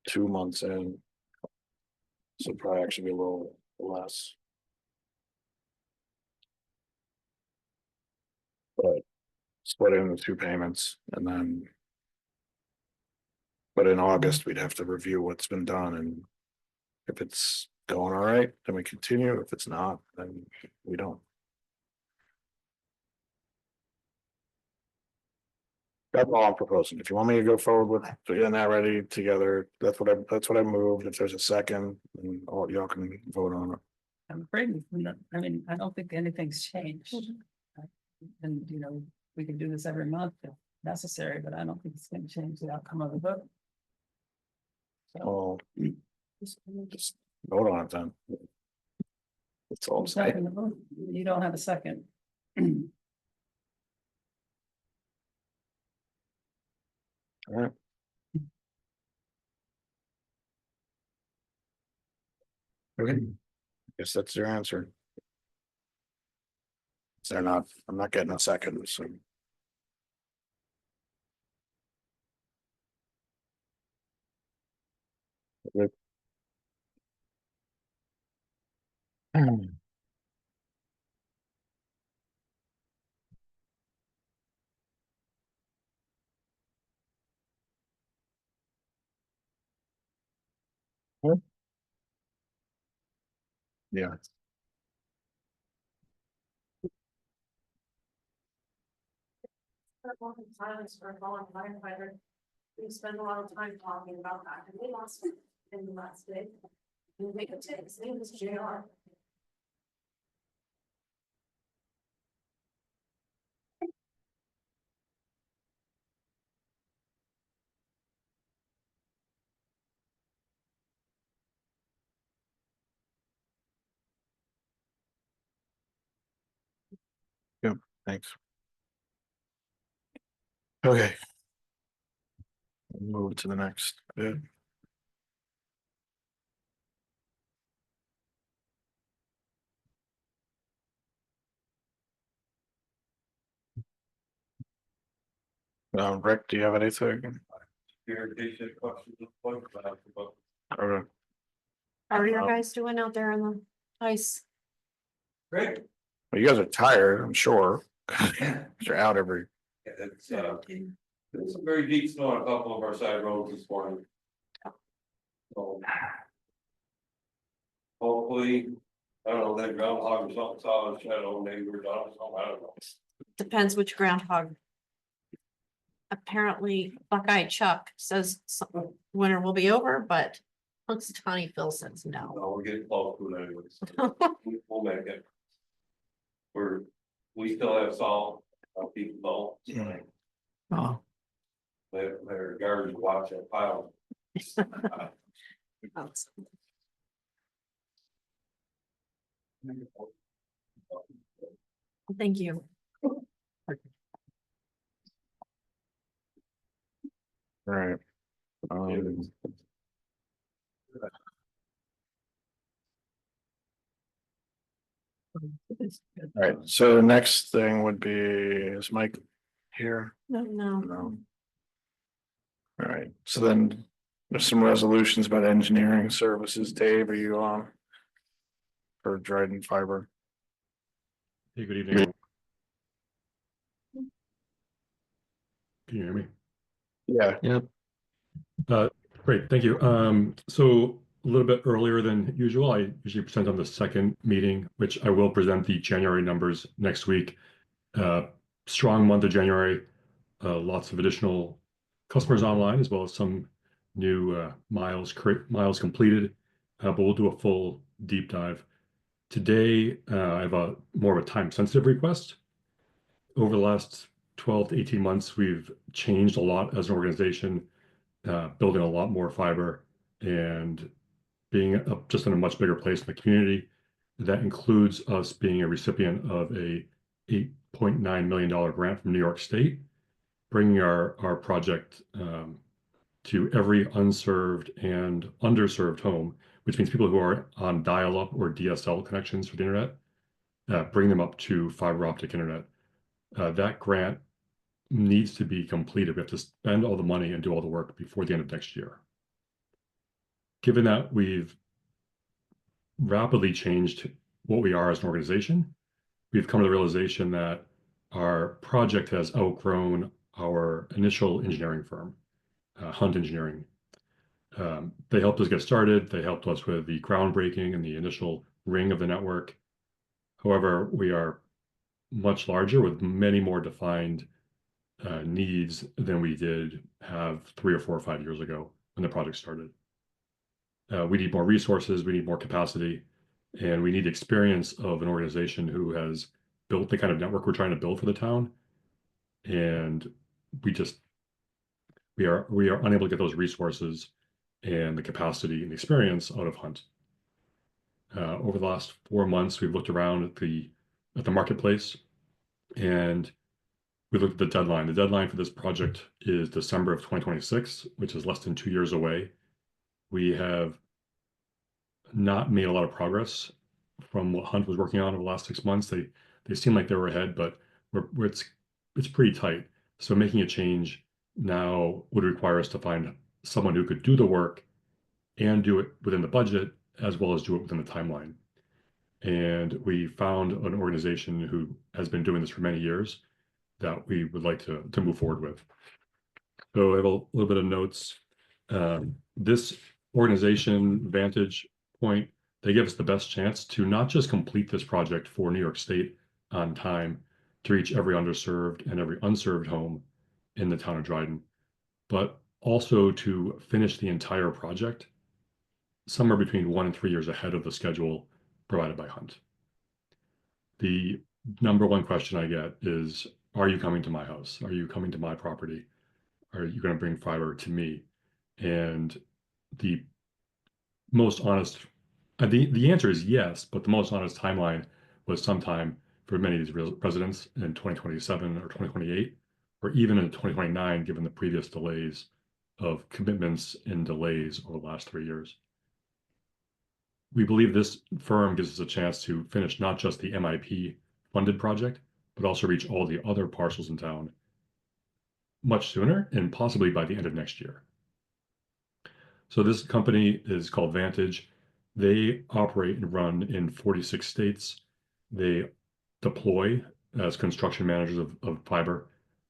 2 months in. So it'd probably actually be a little less. But split it into 2 payments and then. But in August, we'd have to review what's been done, and if it's going all right, then we continue. If it's not, then we don't. That's all I'm proposing. If you want me to go forward with getting that ready together, that's what I moved. If there's a second, then all y'all can vote on it. I'm afraid, I mean, I don't think anything's changed. And, we can do this every month if necessary, but I don't think it's gonna change the outcome of the vote. Well, just vote on it then. That's all I'm It's not saying. gonna vote. You don't have a second. Alright. Okay, guess that's your answer. They're not, I'm not getting a second, so. Good. Yeah, Silence for a fallen firefighter. We spend a lot of time talking about that, and we lost it in the last day. And make a take, his name is JR. thanks. Okay. Move to the next bit. Rick, do you have anything? Irrigation questions. Okay. How are your guys doing out there on the ice? Great. Well, you guys are tired, I'm sure. You're out every, It's there's some very deep snow on a couple of our side roads this morning. So. Hopefully, I don't know, that groundhog or something saw a shadow, maybe we're done or something, I don't know. Depends which groundhog. Apparently Buckeye Chuck says winter will be over, but looks Tony Phil says no. No, we're getting close to it anyways. We'll make it. We still have salt, people don't. Oh, Their garbage watch that pile. Thank you. right. Right, so the next thing would be, is Mike here? No. No. All right, so then there's some resolutions about engineering services. Dave, are you on? For Dryden Fiber? Hey, good evening. Can you hear me? Yeah. yep. Great, thank you. So a little bit earlier than usual, I usually present on the second meeting, which I will present the January numbers next week. Strong month of January, lots of additional customers online, as well as some new miles completed, but we'll do a full deep dive. Today, I have more of a time-sensitive request. Over the last 12 to 18 months, we've changed a lot as an organization, building a lot more fiber and being just in a much bigger place in the community. That includes us being a recipient of a $8.9 million grant from New York State, bringing our project to every unserved and underserved home, which means people who are on dial-up or DSL connections for the internet, bring them up to fiber optic internet. That grant needs to be completed. We have to spend all the money and do all the work before the end of next year. Given that we've rapidly changed what we are as an organization, we've come to the realization that our project has outgrown our initial engineering firm, Hunt Engineering. They helped us get started. They helped us with the groundbreaking and the initial ring of the network. However, we are much larger with many more defined needs than we did have 3 or 4 or 5 years ago when the project started. We need more resources, we need more capacity, And we need the experience of an organization who has built the kind of network we're trying to build for the town. And we are unable to get those resources and the capacity and the experience out of Hunt. Over the last 4 months, we've looked around at the marketplace, and we looked at the deadline. The deadline for this project is December of 2026, which is less than 2 years away. We have not made a lot of progress from what Hunt was working on over the last 6 months. They seem like they were ahead, but it's pretty tight. So making a change now would require us to find someone who could do the work and do it within the budget, as well as do it within the timeline. And we found an organization who has been doing this for many years that we would like to move forward with. So I have a little bit of notes. This organization, Vantage Point, they give us the best chance to not just complete this project for New York State on time to reach every underserved and every unserved home in the town of Dryden, but also to finish the entire project somewhere between 1 and 3 years ahead of the schedule provided by Hunt. The number one question I get is, are you coming to my house? Are you coming to my property? Are you going to bring fiber to me? And the most honest, the answer is yes, but the most honest timeline was sometime for many of these residents in 2027 or 2028, or even in 2029, given the previous delays of commitments and delays over the last 3 years. We believe this firm gives us a chance to finish not just the MIP funded project, but also reach all the other parcels in town much sooner and possibly by the end of next year. So this company is called Vantage. They operate and run in 46 states. They deploy as construction managers of fiber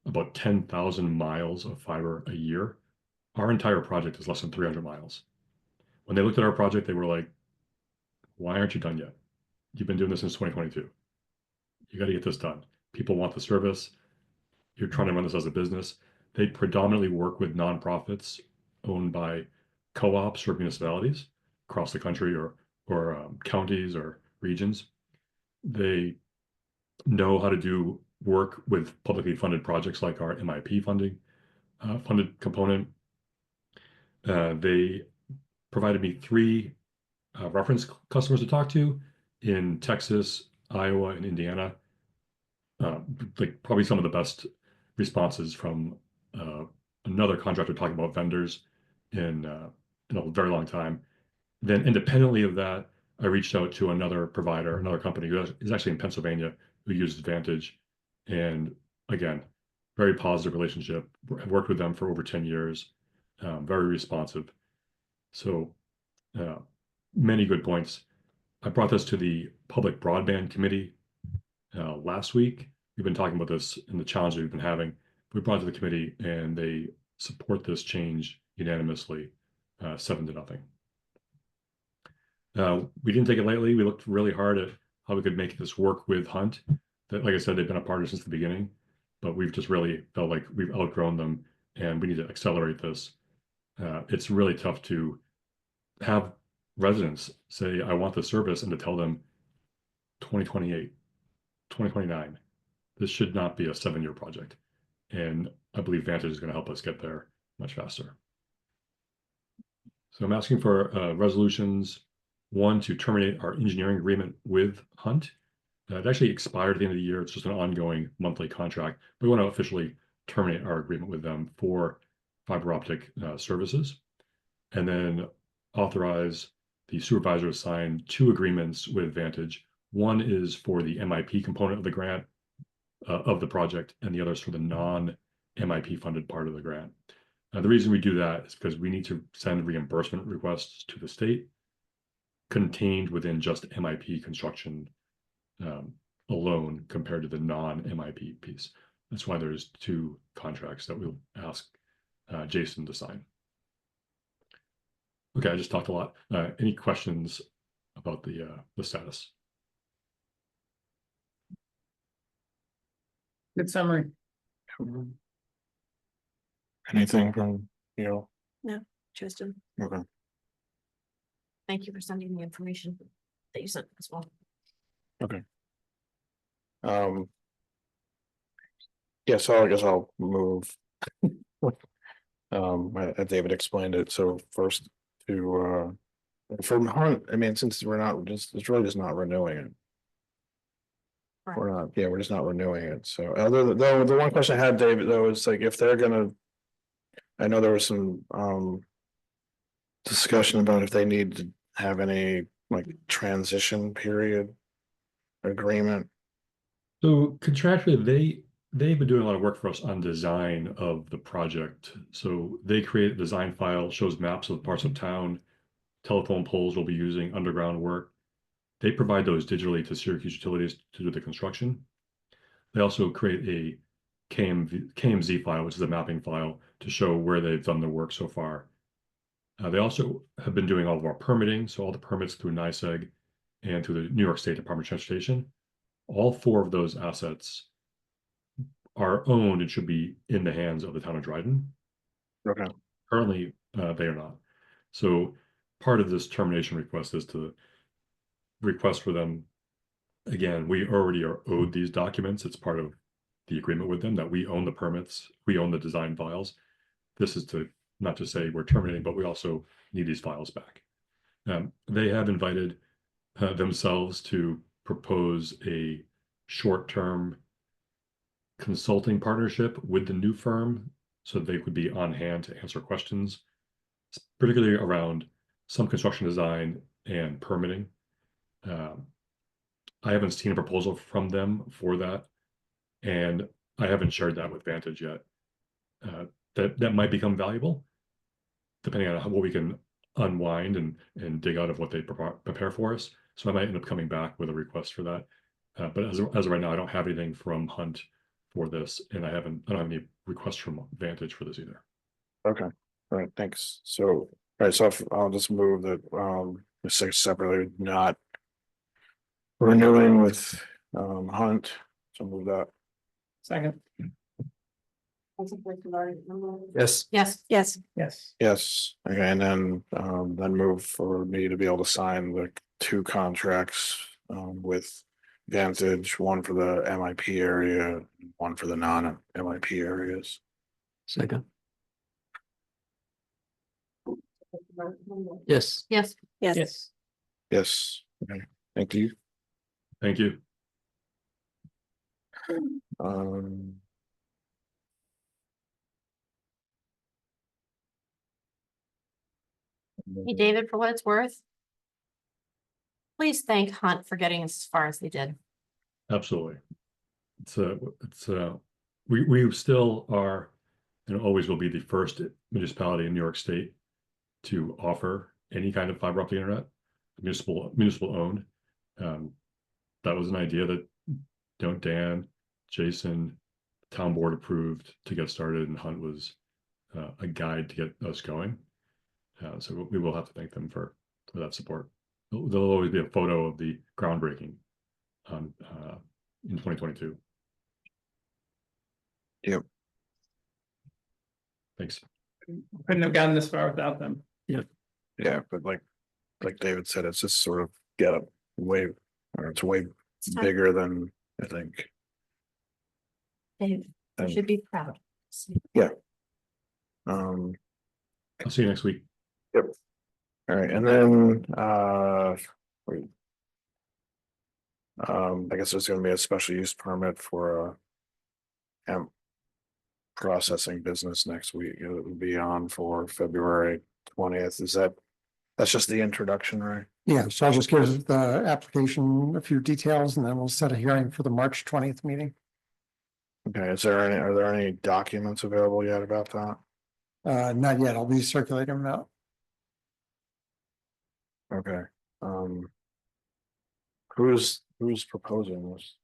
about 10,000 miles of fiber a year. Our entire project is less than 300 miles. When they looked at our project, they were like, why aren't you done yet? You've been doing this since 2022. You got to get this done. People want the service. You're trying to run this as a business. They predominantly work with nonprofits owned by co-ops or municipalities across the country or counties or regions. They know how to do work with publicly funded projects like our MIP funded component. They provided me 3 reference customers to talk to in Texas, Iowa, and Indiana. Like probably some of the best responses from another contractor talking about vendors in a very long time. Then independently of that, I reached out to another provider, another company who is actually in Pennsylvania, who uses Vantage. And again, very positive relationship. I've worked with them for over 10 years, very responsive. So many good points. I brought this to the Public Broadband Committee last week. We've been talking about this and the challenge we've been having. We brought it to the committee and they support this change unanimously, 7-0. We didn't take it lightly. We looked really hard at how we could make this work with Hunt. That, like I said, they've been a partner since the beginning, but we've just really felt like we've outgrown them and we need to accelerate this. It's really tough to have residents say, I want the service, and to tell them 2028, 2029. This should not be a 7-year project. And I believe Vantage is going to help us get there much faster. So I'm asking for resolutions. 1, to terminate our engineering agreement with Hunt. It actually expired at the end of the year. It's just an ongoing monthly contract. We want to officially terminate our agreement with them for fiber optic services. And then authorize the supervisor to sign 2 agreements with Vantage. One is for the MIP component of the grant of the project, and the other is for the non-MIP funded part of the grant. The reason we do that is because we need to send reimbursement requests to the state contained within just MIP construction alone compared to the non-MIP piece. That's why there's 2 contracts that we'll ask Jason to sign. Okay, I just talked a lot. Any questions about the status? Good summary. Anything from, Tristan, okay. thank you for sending the information. that you sent as well. Yeah, so I guess I'll move. David explained it, so first to, from Hunt, I mean, since we're not, it's really just not renewing it. We're not, yeah, we're just not renewing it, so though, the one question I had, David, though, is like, if they're gonna. I know there was some, discussion about if they need to have any, like, transition period. Agreement, So contractually, they've been doing a lot of work for us on design of the project. So they create a design file, shows maps of parts of town, telephone poles we'll be using, underground work. They provide those digitally to Syracuse Utilities to do the construction. They also create a KMZ file, which is a mapping file to show where they've done the work so far. They also have been doing all of our permitting, so all the permits through NYSEG and through the New York State Department of Transportation. All 4 of those assets are owned and should be in the hands of the town of Dryden. okay, Currently, they are not. So part of this termination request is to request for them. Again, we already are owed these documents. It's part of the agreement with them that we own the permits, we own the design files. This is to not just say we're terminating, but we also need these files back. They have invited themselves to propose a short-term consulting partnership with the new firm so they could be on hand to answer questions, particularly around some construction design and permitting. I haven't seen a proposal from them for that, and I haven't shared that with Vantage yet. That might become valuable, depending on what we can unwind and dig out of what they prepare for us. So I might end up coming back with a request for that. But as of right now, I don't have anything from Hunt for this, and I don't have any requests from Vantage for this either. okay, all right, thanks, so, all right, so I'll just move that, separately, not. Renewing with, Hunt, so move that, Second, Yes. Yes, Yes, yes, okay, and then move for me to be able to sign the 2 contracts, with. Vantage, one for the MIP area, one for the non-MIP areas. Second. Yes. yes, yes. Yes, okay, thank you. Thank you. Um. hey, David, for what it's worth. Please thank Hunt for getting us as far as they did. Absolutely. We still are and always will be the first municipality in New York State to offer any kind of fiber optic internet, municipal owned. That was an idea that Dan, Jason, town board approved to get started, and Hunt was a guide to get us going. So we will have to thank them for that support. There'll always be a photo of the groundbreaking in 2022. Yep. Thanks. couldn't have gotten this far without them. Yeah, but like David said, it's just sort of get a way, or it's way It's time. bigger than I think. Dave, you And, should be proud. um, I'll see you next week. all right, and then, wait. I guess there's gonna be a special use permit for a hemp processing business next week. It will be on for February 20th. That's just the introduction, right? Yeah, so I'll just give the application a few details and then we'll set a hearing for the March 20th meeting. Okay, are there any documents available yet about that? Not yet, I'll be circulating them out. Okay, who's proposing this?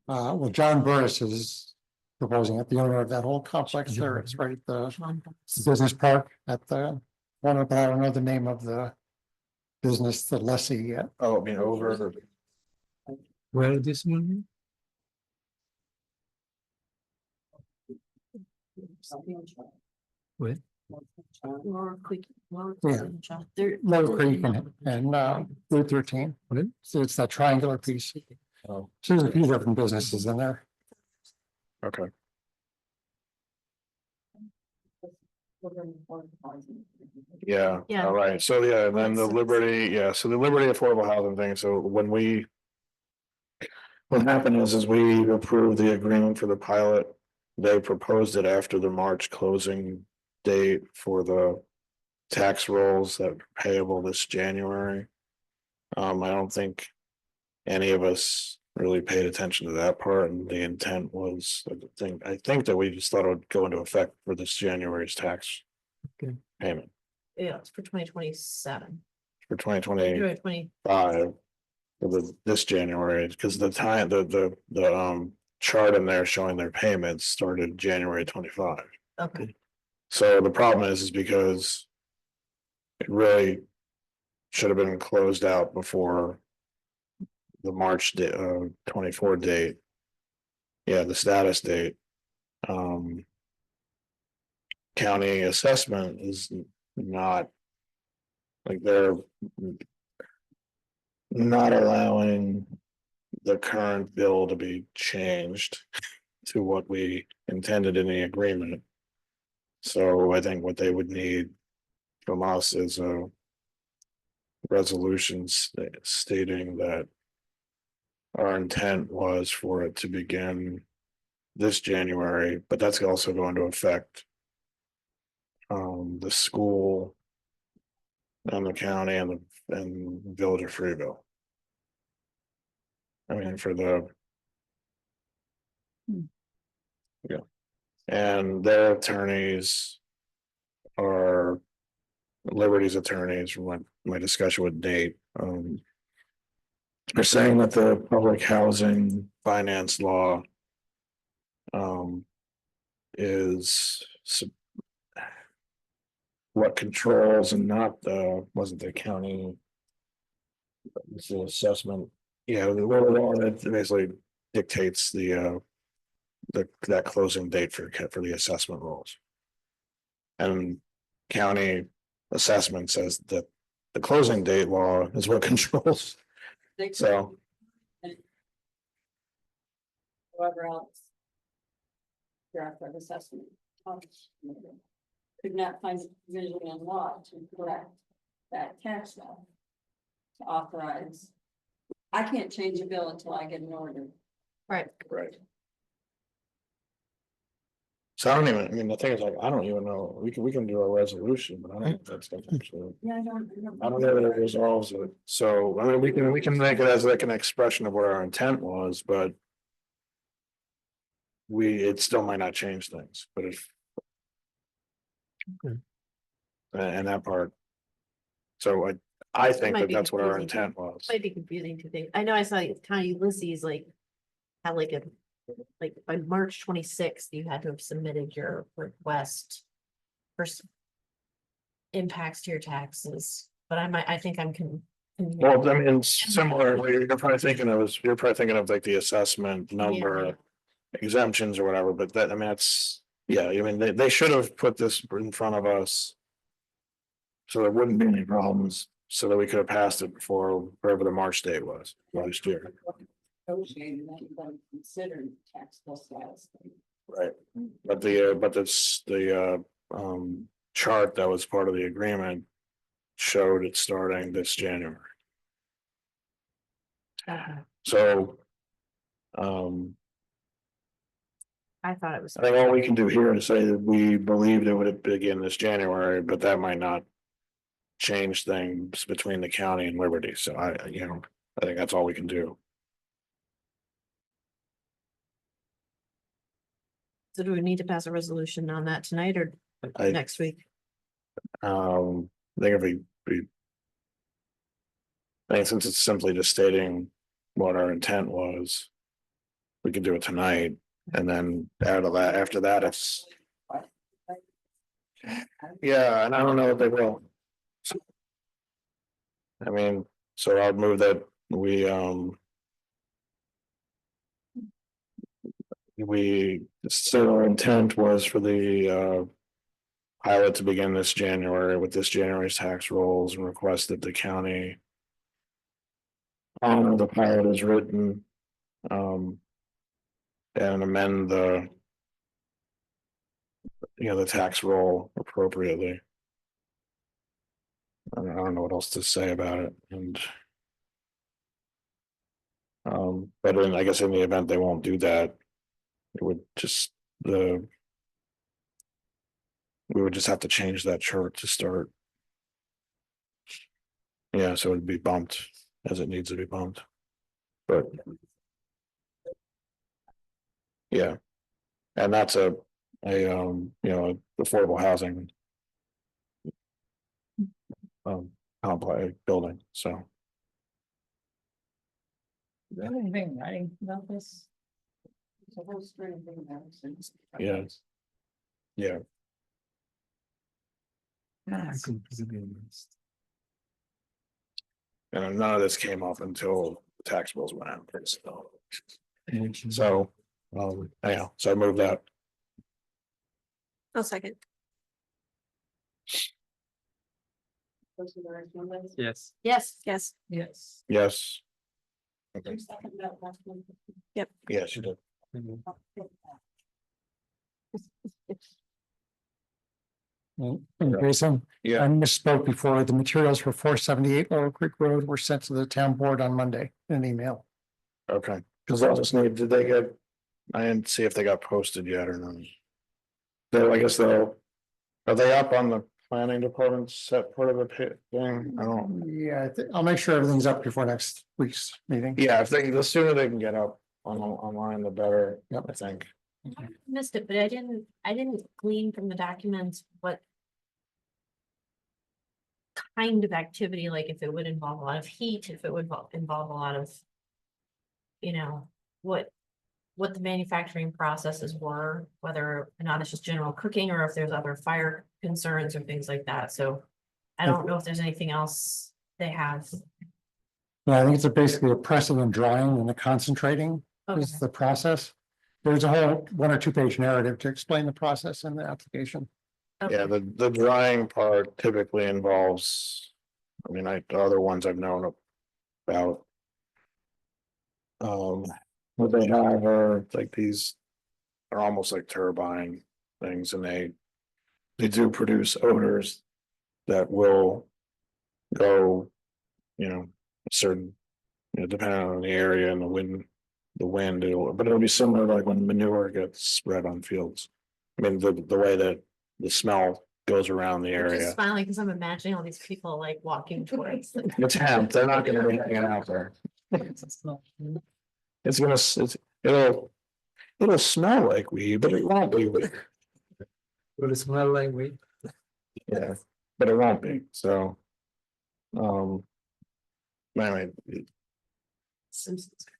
Well, John Burris is proposing it, the owner of that whole complex there. It's right at the business park at the one, but I don't know the name of the business, the lessee yet. Oh, I mean, over, Where is this one? Where? Laura Creek. Yeah. Lower Creek and Route 13. So it's that triangular piece. Oh, So there's a few different businesses in there. okay. Yeah, Yeah. all right. So yeah, and Well, then the that's- Liberty, yeah, so the Liberty Affordable Housing thing. So when we. What happened is we approved the agreement for the pilot. They proposed it after the March closing date for the tax rolls that are payable this January. I don't think any of us really paid attention to that part, and the intent was, I think that we just thought it would go into effect for this January's tax. Okay. Payment Yeah, it's for 2027. for 2025 20. for this January, because the time, the chart in there showing their payments started January 25. Okay, So the problem is because it really should have been closed out before the March 24 date. Yeah, the status date. County assessment is not, like, they're not allowing the current bill to be changed to what we intended in the agreement. So I think what they would need from us is a resolution stating that our intent was for it to begin this January, but that's also going to affect the school and the county and Village of Freeville. I mean, for the. Yeah, and their attorneys are Liberty's attorneys from my discussion with Nate. Are saying that the public housing finance law is what controls and not wasn't the county. It's the assessment. Yeah, the law that basically dictates that closing date for the assessment rules. And county assessment says that the closing date law is what controls. So. Whoever else. Draft of assessment. Could not find a provision in law to correct that tax law. To authorize. I can't change a bill until I get an order. right. Right. So I don't even, I mean, the thing is, like, I don't even know, we can do a resolution, but I don't know if that's actually. Yeah, I I don't know that it resolves it, so, I mean, we can make it as like an expression of what our intent was, but. It still might not change things, but if. Okay. And that part. So I think might that be that's what our confusing. intent was. Might be confusing to think. I know I saw County Ulysses like had like by March 26th, you had to have submitted your request for impacts to your taxes, but I think I'm Well, I mean, similar, you're probably thinking of like the assessment number. Exemptions or whatever, but that, I mean, that's, yeah, I mean, they should have put this in front of us. So there wouldn't be any problems, so that we could have passed it before wherever the March date was last year. Considered tax plus status. Right, but the chart that was part of the agreement showed it starting this January. So, I thought it was. I think all we can do here is say that we believed it would begin this January, but that might not change things between the county and Liberty. So I think that's all we can do. So do we need to pass a resolution on that tonight or I next week? I think if I think since it's simply just stating what our intent was, we could do it tonight, and then after that, it's. Yeah, and I don't know if they will. I mean, so I'd move that we said our intent was for the pilot to begin this January with this January's tax rolls and request that the county honor the pilot as written, and amend the the tax roll appropriately. I don't know what else to say about it, and but then I guess in the event they won't do that, it would just we would just have to change that chart to start. Yeah, so it'd be bumped as it needs to be bumped. But yeah, and that's a affordable housing complex building, so. Is there anything writing about this? It's a whole string of things about it. Yeah. Yeah, and none of this came up until the tax bills went out. So, yeah, so I moved that. I'll second. Yes. Yes. Yes. Yes. Yes. Okay. Yep. Yes, you did. And Jason, Yeah. I misspoke before. The materials for 478 Laurel Creek Road were sent to the town board on Monday in an email. Okay, because I just need, did they get, I didn't see if they got posted yet or not. I guess they'll, are they up on the planning department's set part of the thing? I don't. Yeah, I'll make sure everything's up before next week's meeting. Yeah, if they, the sooner they can get up online, the better. Yep. I think. I missed it, but I didn't glean from the documents what kind of activity, like if it would involve a lot of heat, if it would involve a lot of, what the manufacturing processes were, whether or not it's just general cooking or if there's other fire concerns or things like that. So I don't know if there's anything else they have. Yeah, I think it's basically a pressing and drying and the concentrating Okay. is the process. There's a whole 1 or 2 page narrative to explain the process in the application. Yeah, the drying part typically involves, I mean, the other ones I've known about. What they have are like these are almost like turbine things, and they do produce odors that will go, a certain, depending on the area and the wind, but it'll be similar to like when manure gets spread on fields. I mean, the way that the smell goes around the I'm area. just smiling because I'm imagining all these people like walking towards. It's hemp, they're not gonna be hanging out there. It'll smell like weed, but it won't be weed. Will it smell like weed? Yeah, but it won't be, so. Anyway.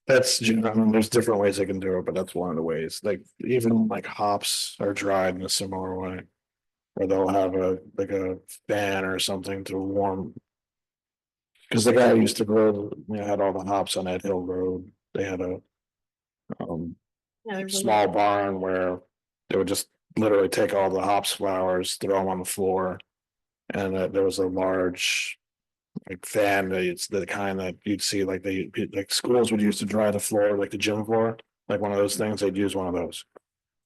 That's, I mean, there's different ways they can do it, but that's one of the ways, like, even like hops are dried in a similar way. Or they'll have a fan or something to warm. Cause the guy who used to grow, had all the hops on Ed Hill Road, they had a. Small barn where they would just literally take all the hops flowers, throw them on the floor. And there was a large like fan that it's the kind that you'd see like schools would use to dry the floor, like the gym floor, like one of those things, they'd use one of those.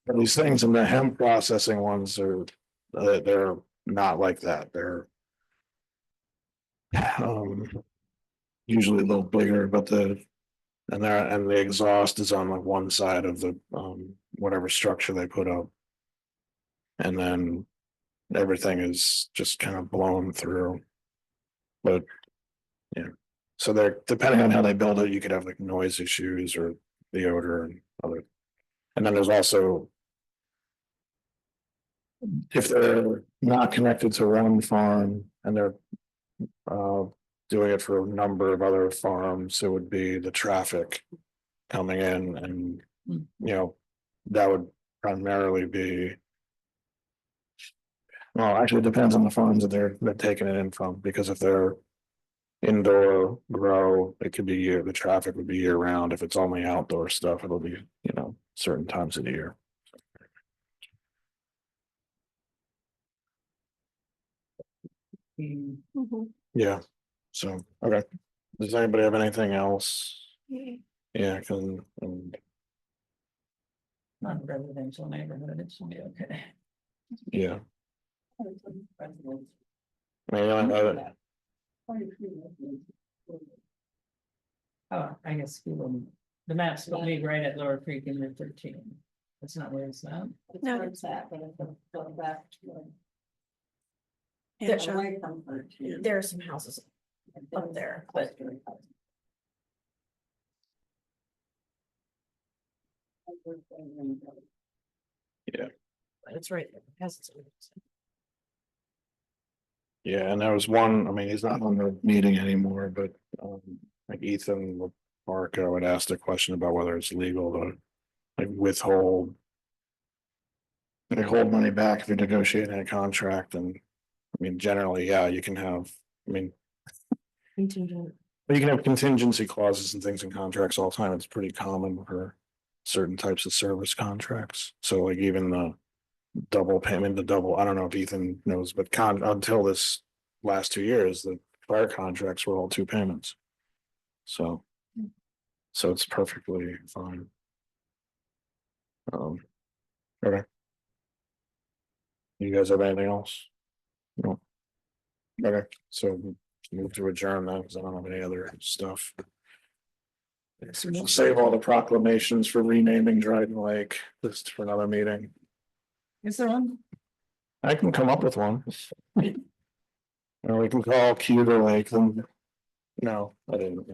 But these things in the hemp processing ones are, they're not like that. They're usually a little bigger, but the exhaust is on like one side of the whatever structure they put up. And then everything is just kind of blown through. But yeah, so they're depending on how they build it, you could have like noise issues or the odor and other. And then there's also, if they're not connected to one farm and they're doing it for a number of other farms, it would be the traffic coming in and, that would primarily be. Well, actually, it depends on the farms that they're taking it in from, because if they're indoor grow, it could be the traffic would be year round. If it's only outdoor stuff, it'll be, certain times of the year. Yeah, so, okay. Does anybody have anything else? Yeah, cause, Not a residential neighborhood, it should be okay. yeah. I Oh, I guess the maps will be right at Lower Creek in Route 13. That's not where it's at. No. Where it's at, but it's going back to. There's Away from 13. There are some houses up there, but it's right there. It has its own- Yeah, and there was one, I mean, he's not on the meeting anymore, but like Ethan Marco had asked a question about whether it's legal to like withhold. Like hold money back if you're negotiating a contract, and I mean, generally, yeah, you can have, I mean, Contingent. you can have contingency clauses and things in contracts all the time. It's pretty common for certain types of service contracts. So like even the double payment, I don't know if Ethan knows, but until this last 2 years, the fire contracts were all 2 payments. So it's perfectly fine. Okay. You guys have anything else? No. Okay, so move to adjourn then, because I don't have any other stuff. Save all the proclamations for renaming Dryden Lake, just for another meeting. Is there one? I can come up with one. Or we can call Cuter Lake, then. No, I didn't.